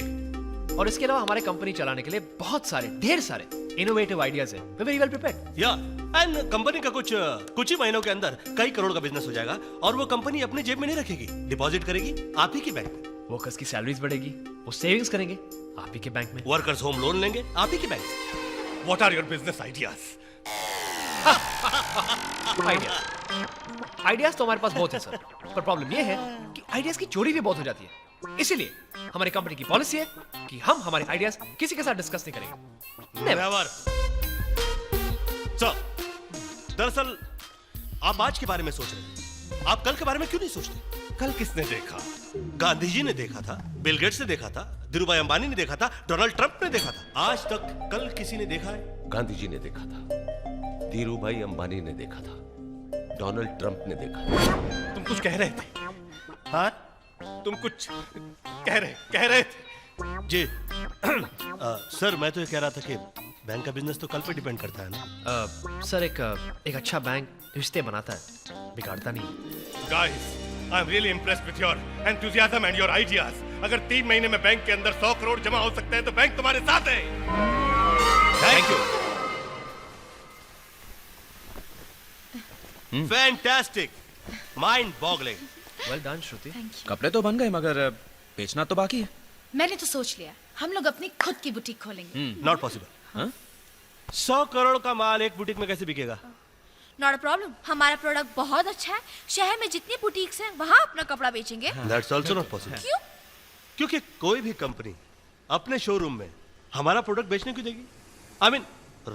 और इसके अलावा हमारे कंपनी चलाने के लिए बहुत सारे ढेर सारे इनोवेटिव आइडियाज हैं। We very well prepared. या एंड कंपनी का कुछ ही महीनों के अंदर कई करोड़ का बिजनेस हो जाएगा, और वो कंपनी अपने जेब में नहीं रखेगी, डिपॉजिट करेगी आप ही के बैंक में। वर्कर्स की सैलरीज बढ़ेगी, वो सेविंग्स करेंगे आप ही के बैंक में। वर्कर्स होम लोन लेंगे आप ही के बैंक से। What are your business ideas? Ideas तो हमारे पास बहुत है सर, पर प्रॉब्लम ये है कि आइडियाज की चोरी भी बहुत हो जाती है। इसीलिए हमारी कंपनी की पॉलिसी है कि हम हमारे आइडियाज किसी के साथ डिस्कस नहीं करेंगे। नेवर। सर, दरअसल आप आज के बारे में सोच रहे हैं, आप कल के बारे में क्यों नहीं सोचते? कल किसने देखा? गांधी जी ने देखा था, बिल गेट्स ने देखा था, धीरूभाई अंबानी ने देखा था, डोनाल्ड ट्रंप ने देखा था। आज तक कल किसी ने देखा है? गांधी जी ने देखा था, धीरूभाई अंबानी ने देखा था, डोनाल्ड ट्रंप ने देखा था। तुम कुछ कह रहे थे? हाँ, तुम कुछ कह रहे थे। जी सर, मैं तो ये कह रहा था कि बैंक का बिजनेस तो कल पे डिपेंड करता है ना। सर, एक अच्छा बैंक रिश्ते बनाता है, बिगाड़ता नहीं। Guys, I am really impressed with your enthusiasm and your ideas. अगर 3 महीने में बैंक के अंदर 100 करोड़ जमा हो सकते हैं तो बैंक तुम्हारे साथ है। Thank you. Fantastic, mind boggling. Well done Shruti. कपड़े तो बन गए मगर बेचना तो बाकी है। मैंने तो सोच लिया, हम लोग अपनी खुद की बुटीक खोलेंगे। Not possible. 100 करोड़ का माल एक बुटीक में कैसे बिकेगा? नॉट अ प्रॉब्लम, हमारा प्रोडक्ट बहुत अच्छा है। शहर में जितनी बुटीक्स हैं वहां अपना कपड़ा बेचेंगे। That's also not possible. क्यों? क्योंकि कोई भी कंपनी अपने शोरूम में हमारा प्रोडक्ट बेचने क्यों देगी? I mean,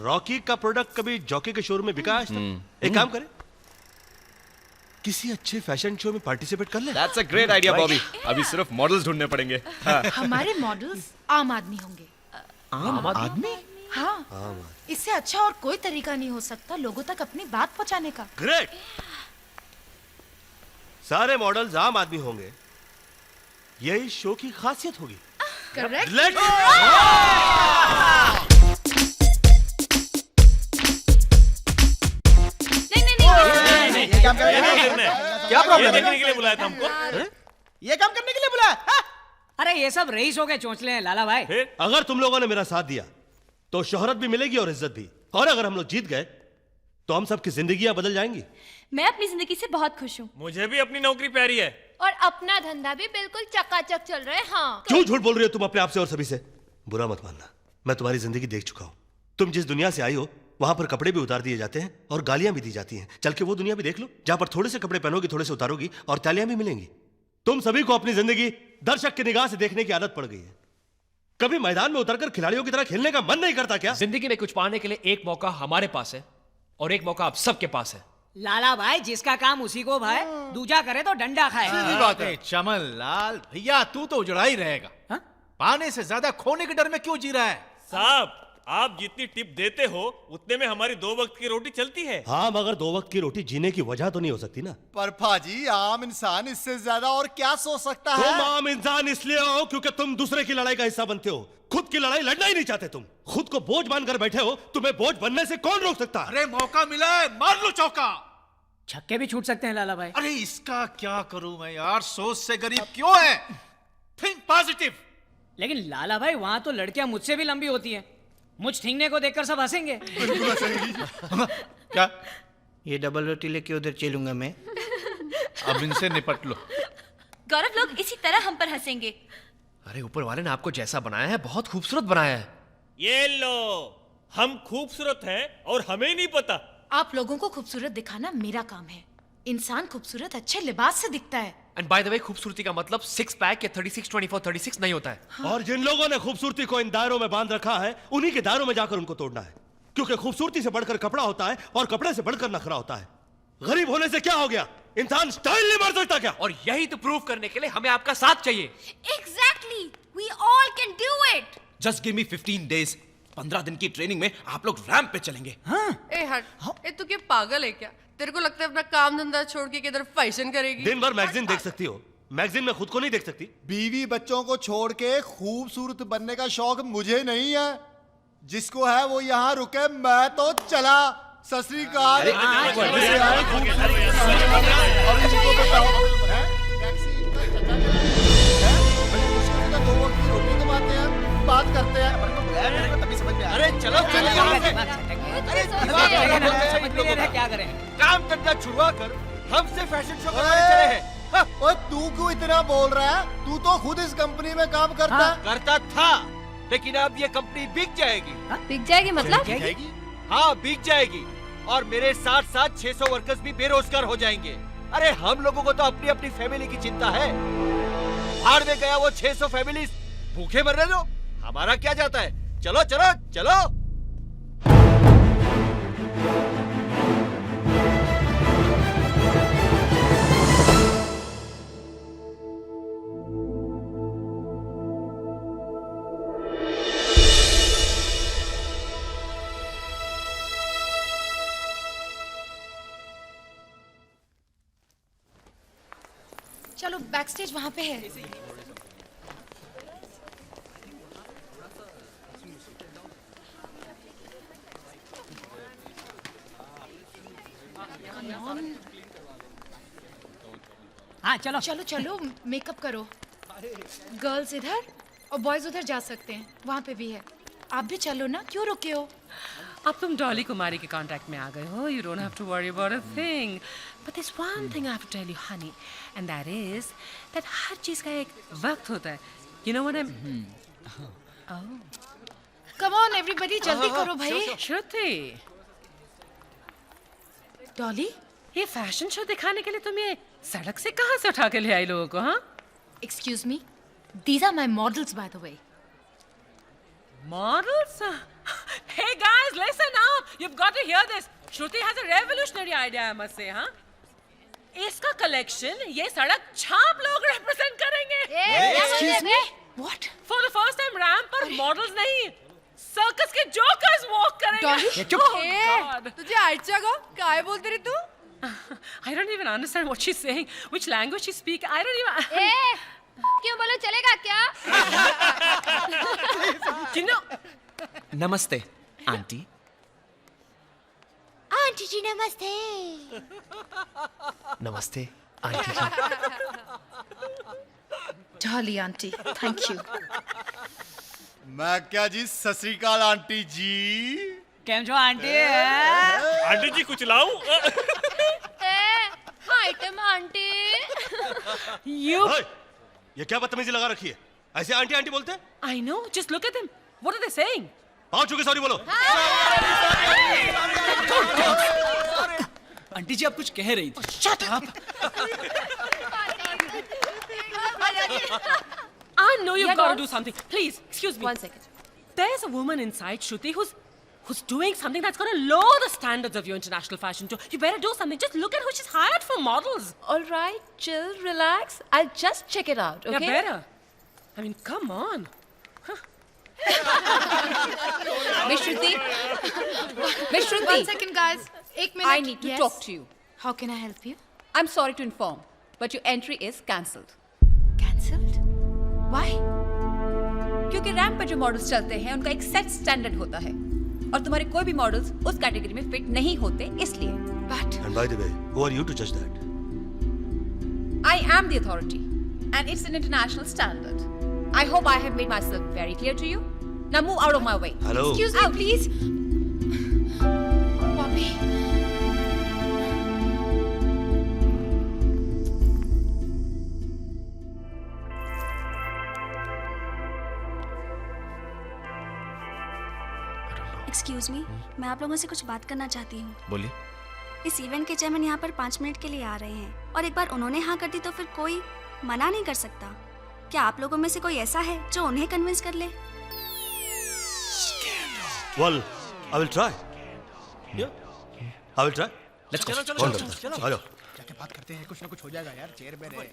रॉकी का प्रोडक्ट कभी जॉकी के शोरूम में बिका आज तक? एक काम करें, किसी अच्छे फैशन शो में पार्टिसिपेट कर ले। That's a great idea, Bobby. अभी सिर्फ मॉडल्स ढूंढने पड़ेंगे। हमारे मॉडल्स आम आदमी होंगे। आम आदमी? हाँ, इससे अच्छा और कोई तरीका नहीं हो सकता लोगों तक अपनी बात पहुंचाने का। ग्रेट। सारे मॉडल्स आम आदमी होंगे, यही शो की खासियत होगी। करेक्ट। क्या प्रॉब्लम है? देखने के लिए बुलाया था हमको। ये काम करने के लिए बुलाया? अरे ये सब रईसों के चोंचले हैं लाला भाई। अगर तुम लोगों ने मेरा साथ दिया तो शोहरत भी मिलेगी और इज्जत भी, और अगर हम लोग जीत गए तो हम सबकी जिंदगियां बदल जाएंगी। मैं अपनी जिंदगी से बहुत खुश हूँ। मुझे भी अपनी नौकरी प्यारी है। और अपना धंधा भी बिल्कुल चकाचक चल रहा है। हाँ। क्यों झूठ बोल रही हो तुम अपने आप से और सभी से? बुरा मत मानना, मैं तुम्हारी जिंदगी देख चुका हूं। तुम जिस दुनिया से आई हो वहां पर कपड़े भी उतार दिए जाते हैं और गालियां भी दी जाती हैं। चल के वो दुनिया भी देख लो जहां पर थोड़े से कपड़े पहनोगी, थोड़े से उतारोगी और तालियां भी मिलेंगी। तुम सभी को अपनी जिंदगी दर्शक की निगाह से देखने की आदत पड़ गई है। कभी मैदान में उतरकर खिलाड़ियों की तरह खेलने का मन नहीं करता क्या? जिंदगी में कुछ पाने के लिए एक मौका हमारे पास है और एक मौका आप सबके पास है। लाला भाई जिसका काम उसी को भाई, दूजा करे तो डंडा खाए। सीधी बात है चमन लाल भैया, तू तो उजड़ा ही रहेगा। पाने से ज्यादा खोने के डर में क्यों जी रहा है? साहब आप जितनी टिप देते हो उतने में हमारी 2 वक्त की रोटी चलती है। हाँ, मगर 2 वक्त की रोटी जीने की वजह तो नहीं हो सकती ना। पर भाजी आम इंसान इससे ज्यादा और क्या सोच सकता है? तुम आम इंसान इसलिए हो क्योंकि तुम दूसरे की लड़ाई का हिस्सा बनते हो, खुद की लड़ाई लड़ना ही नहीं चाहते। तुम खुद को बोझ मानकर बैठे हो, तुम्हें बोझ बनने से कौन रोक सकता? अरे मौका मिला है, मार लो चौका। छक्के भी छूट सकते हैं लाला भाई। अरे इसका क्या करूं मैं यार, सोच से गरीब क्यों है? Think positive. लेकिन लाला भाई वहां तो लड़कियां मुझसे भी लंबी होती हैं, मुझ ठींगने को देखकर सब हंसेंगे। क्या? ये डबल रोटी लेके उधर चलूंगा मैं। अब इनसे निपट लो। गौरव लोग इसी तरह हम पर हंसेंगे। अरे ऊपर वाले ने आपको जैसा बनाया है बहुत खूबसूरत बनाया है। ये लो, हम खूबसूरत हैं और हमें ही नहीं पता। आप लोगों को खूबसूरत दिखाना मेरा काम है। इंसान खूबसूरत अच्छे लिबास से दिखता है। एंड बाय द वे खूबसूरती का मतलब 6 पैक या 36, 24, 36 नहीं होता है। हाँ। और जिन लोगों ने खूबसूरती को इन दायरों में बांध रखा है, उन्हीं के दायरों में जाकर उनको तोड़ना है। क्योंकि खूबसूरती से बढ़कर कपड़ा होता है और कपड़े से बढ़कर नखरा होता है। गरीब होने से क्या हो गया? इंसान स्टाइल नहीं मार सकता क्या? और यही तो प्रूव करने के लिए हमें आपका साथ चाहिए। Exactly, we all can do it. Just give me 15 days। 15 दिन की ट्रेनिंग में आप लोग रैंप पे चलेंगे। ए हट, ए तू क्या पागल है क्या? तेरे को लगता है अपना काम धंधा छोड़ के किधर फैशन करेगी? दिन भर मैगजीन देख सकती हो, मैगजीन में खुद को नहीं देख सकती? बीवी बच्चों को छोड़ के खूबसूरत बनने का शौक मुझे नहीं है। जिसको है वो यहाँ रुके, मैं तो चला। सत श्री अकाल। बात करते हैं। अरे चलो चलो यहाँ से। क्या करें? काम धंधा छुड़वा कर हमसे फैशन शो करवाने चले हैं। ओए तू क्यों इतना बोल रहा है? तू तो खुद इस कंपनी में काम करता है। करता था, लेकिन अब ये कंपनी बिक जाएगी। बिक जाएगी मतलब? हाँ बिक जाएगी, और मेरे साथ साथ 600 वर्कर्स भी बेरोजगार हो जाएंगे। अरे हम लोगों को तो अपनी अपनी फैमिली की चिंता है। भाड़ में गया वो 600 फैमिली, भूखे मरने दो, हमारा क्या जाता है। चलो चलो चलो। चलो बैक स्टेज वहां पे है। हाँ चलो चलो चलो मेकअप करो। गर्ल्स इधर और बॉयज उधर जा सकते हैं, वहां पे भी है। आप भी चलो ना, क्यों रुके हो? अब तुम डॉली कुमारी के कांटेक्ट में आ गए हो। You don't have to worry about a thing, but this one thing I have to tell you honey, and that is that हर चीज का एक वक्त होता है। You know what I mean? Come on everybody, जल्दी करो भाई। श्रुति, डॉली, ये फैशन शो दिखाने के लिए तुम ये सड़क से कहां से उठा के ले आई लोगों को? हाँ, excuse me, these are my models by the way. Models? Hey guys, listen up! You've got to hear this. Shruti has a revolutionary idea, I must say, huh? इसका कलेक्शन ये सड़क छाप लोग रिप्रेजेंट करेंगे। Excuse me? What? For the first time ramp पर models नहीं, circus के jokers walk करेंगे। Dolly, Oh, God. तुझे आयचा गो काय बोलते रे तू? I don't even understand what she's saying. Which language she speak? I don't even. क्यों बोलो चलेगा क्या? You know. नमस्ते आंटी। आंटी जी नमस्ते। नमस्ते aunty ji. Jolly auntie, thank you. मैं क्या जी, सत श्री अकाल आंटी जी। કેમ છો આંટી? आंटी जी कुछ लाऊं? Item aunty. You. ये क्या बदतमीजी लगा रखी है? ऐसे आंटी आंटी बोलते हैं? I know. Just look at them. What are they saying? पाँव छू के सॉरी बोलो। आंटी जी आप कुछ कह रही थी। Shut up. I know you've got to do something. Please, excuse me. 1 second. There's a woman inside, Shruti, who's doing something that's going to lower the standards of your international fashion too. You better do something. Just look at who she's hired for models. All right, chill, relax. I'll just check it out, okay? Yeah, better. I mean, come on. Miss Shruti. Miss Shruti. 1 second, guys. 1 minute. I need to talk to you. How can I help you? I'm sorry to inform, but your entry is cancelled. Cancelled? Why? क्योंकि ramp पर जो models चलते हैं उनका एक set standard होता है और तुम्हारे कोई भी मॉडल्स उस कैटेगरी में फिट नहीं होते इसलिए। But And by the way, who are you to judge that? I am the authority and it's an international standard. I hope I have made myself very clear to you. Now move out of my way. Hello. Excuse me, please. Bobby. Excuse me, मैं आप लोगों से कुछ बात करना चाहती हूँ। बोलिए। इस इवेंट के चेयरमैन यहाँ पर 5 मिनट के लिए आ रहे हैं और एक बार उन्होंने हाँ कर दी तो फिर कोई मना नहीं कर सकता। क्या आप लोगों में से कोई ऐसा है जो उन्हें कन्विंस कर ले? Well, I will try. Yeah, I will try. Let's go. चलो, चलो। आ जाओ। जाके बात करते हैं, कुछ ना कुछ हो जाएगा यार, चेयर पे रहे।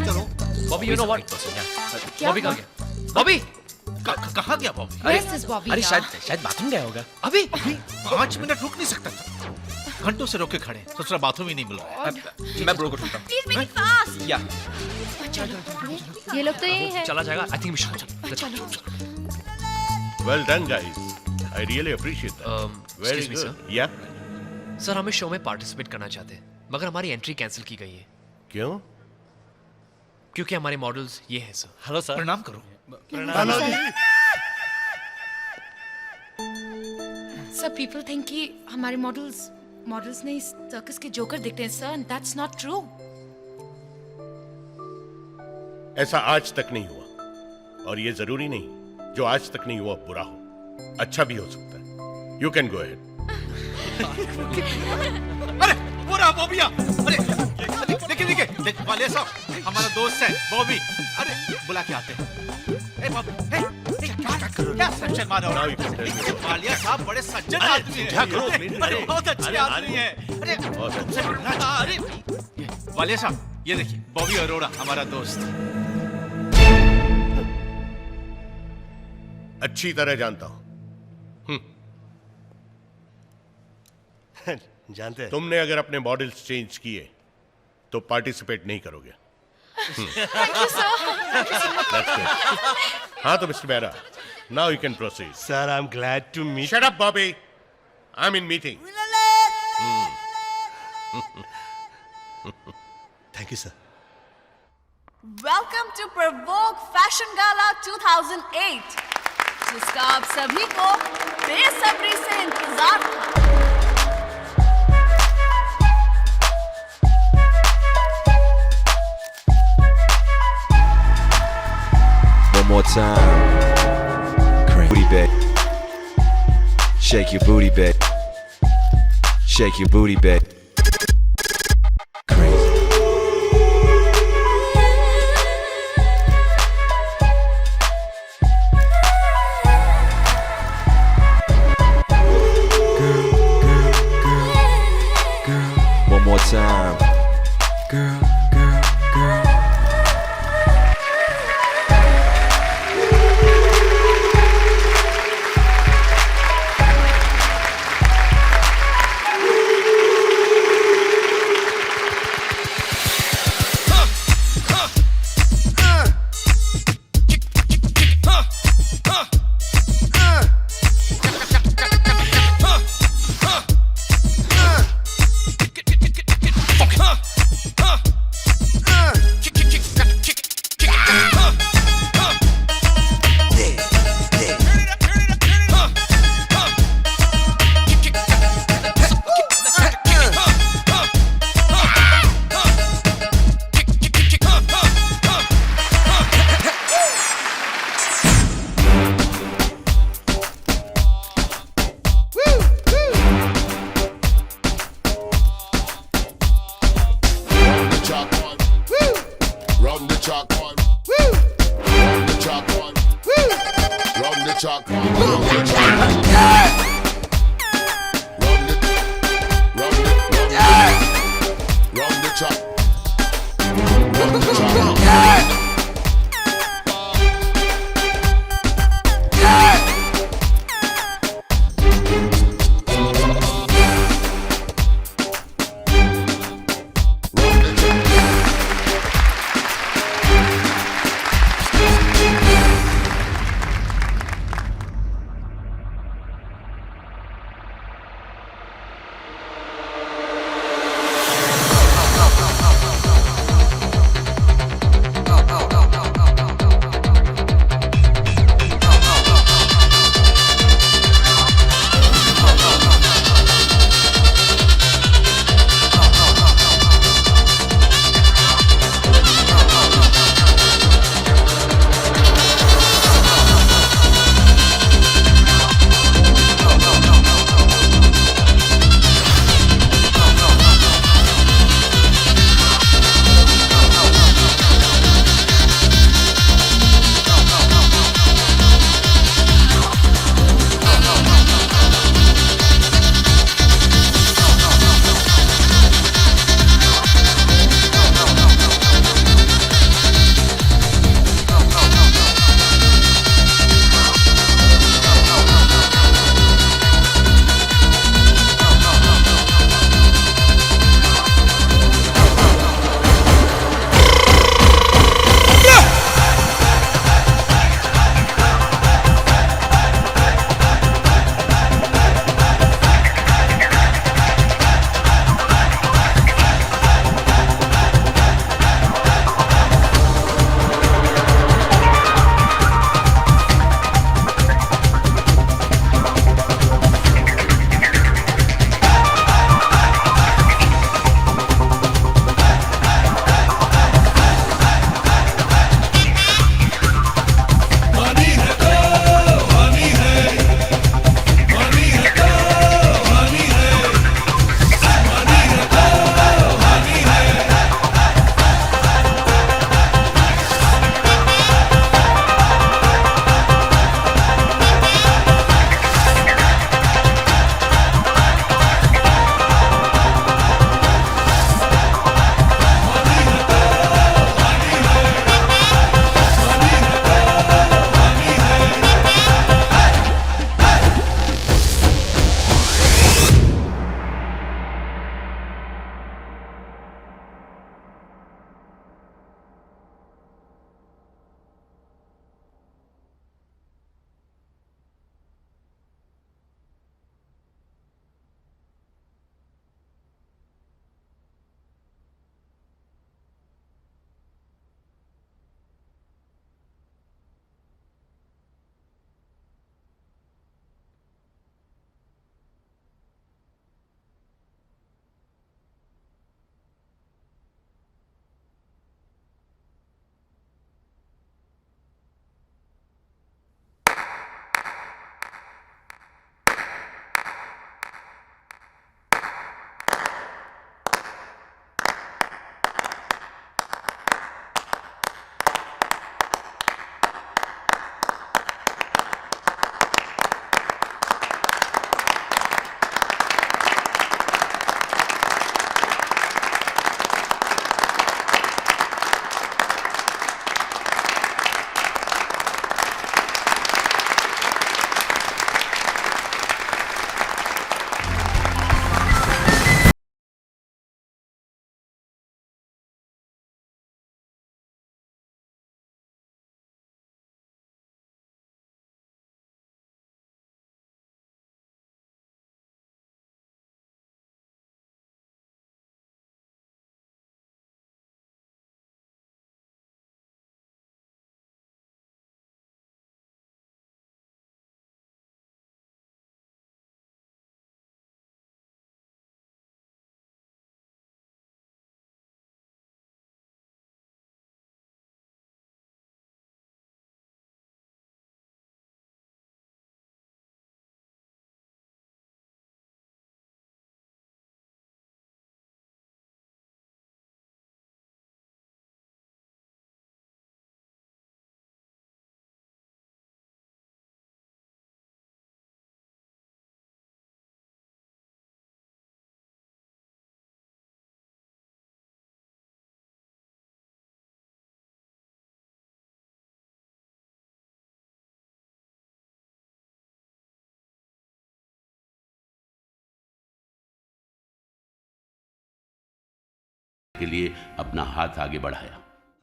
चलो। Bobby, you know what? Bobby कहाँ गया? Bobby. कहाँ गया बॉबी? Where's this Bobby? अरे शायद बाथरूम गया होगा। अभी 5 मिनट रुक नहीं सकता था। घंटों से रोके खड़े, सोच रहा बाथरूम ही नहीं मिल रहा है। मैं ब्रो को ढूंढता हूँ। Please make it fast. या ये लोग तो यही है। चला जाएगा। I think we should. Well done, guys. I really appreciate that. Very Excuse me, good. sir. Yeah. Sir हम इस शो में पार्टिसिपेट करना चाहते हैं मगर हमारी एंट्री कैंसिल की गई है। क्यों? क्योंकि हमारे मॉडल्स ये हैं सर। Hello sir. प्रणाम करो। Sir, people think कि हमारे मॉडल्स नहीं सर्कस के जोकर दिखते हैं sir, and that's not true. ऐसा आज तक नहीं हुआ और ये जरूरी नहीं जो आज तक नहीं हुआ बुरा हो, अच्छा भी हो सकता है। You can go ahead. अरे पूरा बॉबिया, अरे देखिए वाले साहब हमारा दोस्त है बॉबी। अरे बुला के आते हैं। ए बॉबी, क्या सज्जन मानो वालिया साहब बड़े सज्जन आदमी हैं। अरे बहुत अच्छे आदमी हैं। अरे तुमसे मिलना था। अरे वालिया साहब ये देखिए बॉबी अरोड़ा हमारा दोस्त। अच्छी तरह जानता हूं। जानते हैं। तुमने अगर अपने मॉडल्स चेंज किए तो पार्टिसिपेट नहीं करोगे। हाँ तो मिस्टर बेरा, now you can proceed. Sir, I'm glad to meet. Shut up, Bobby. I'm in meeting. Thank you, sir. Welcome to Provogue fashion gala 2008 जिसका आप सभी को बेसब्री से इंतजार था। One more time. Booty bit. Shake your booty bit. Shake your booty bit. One more time. Girl. Run the track, run the track. Run the track. Run the track. के लिए अपना हाथ आगे बढ़ाया।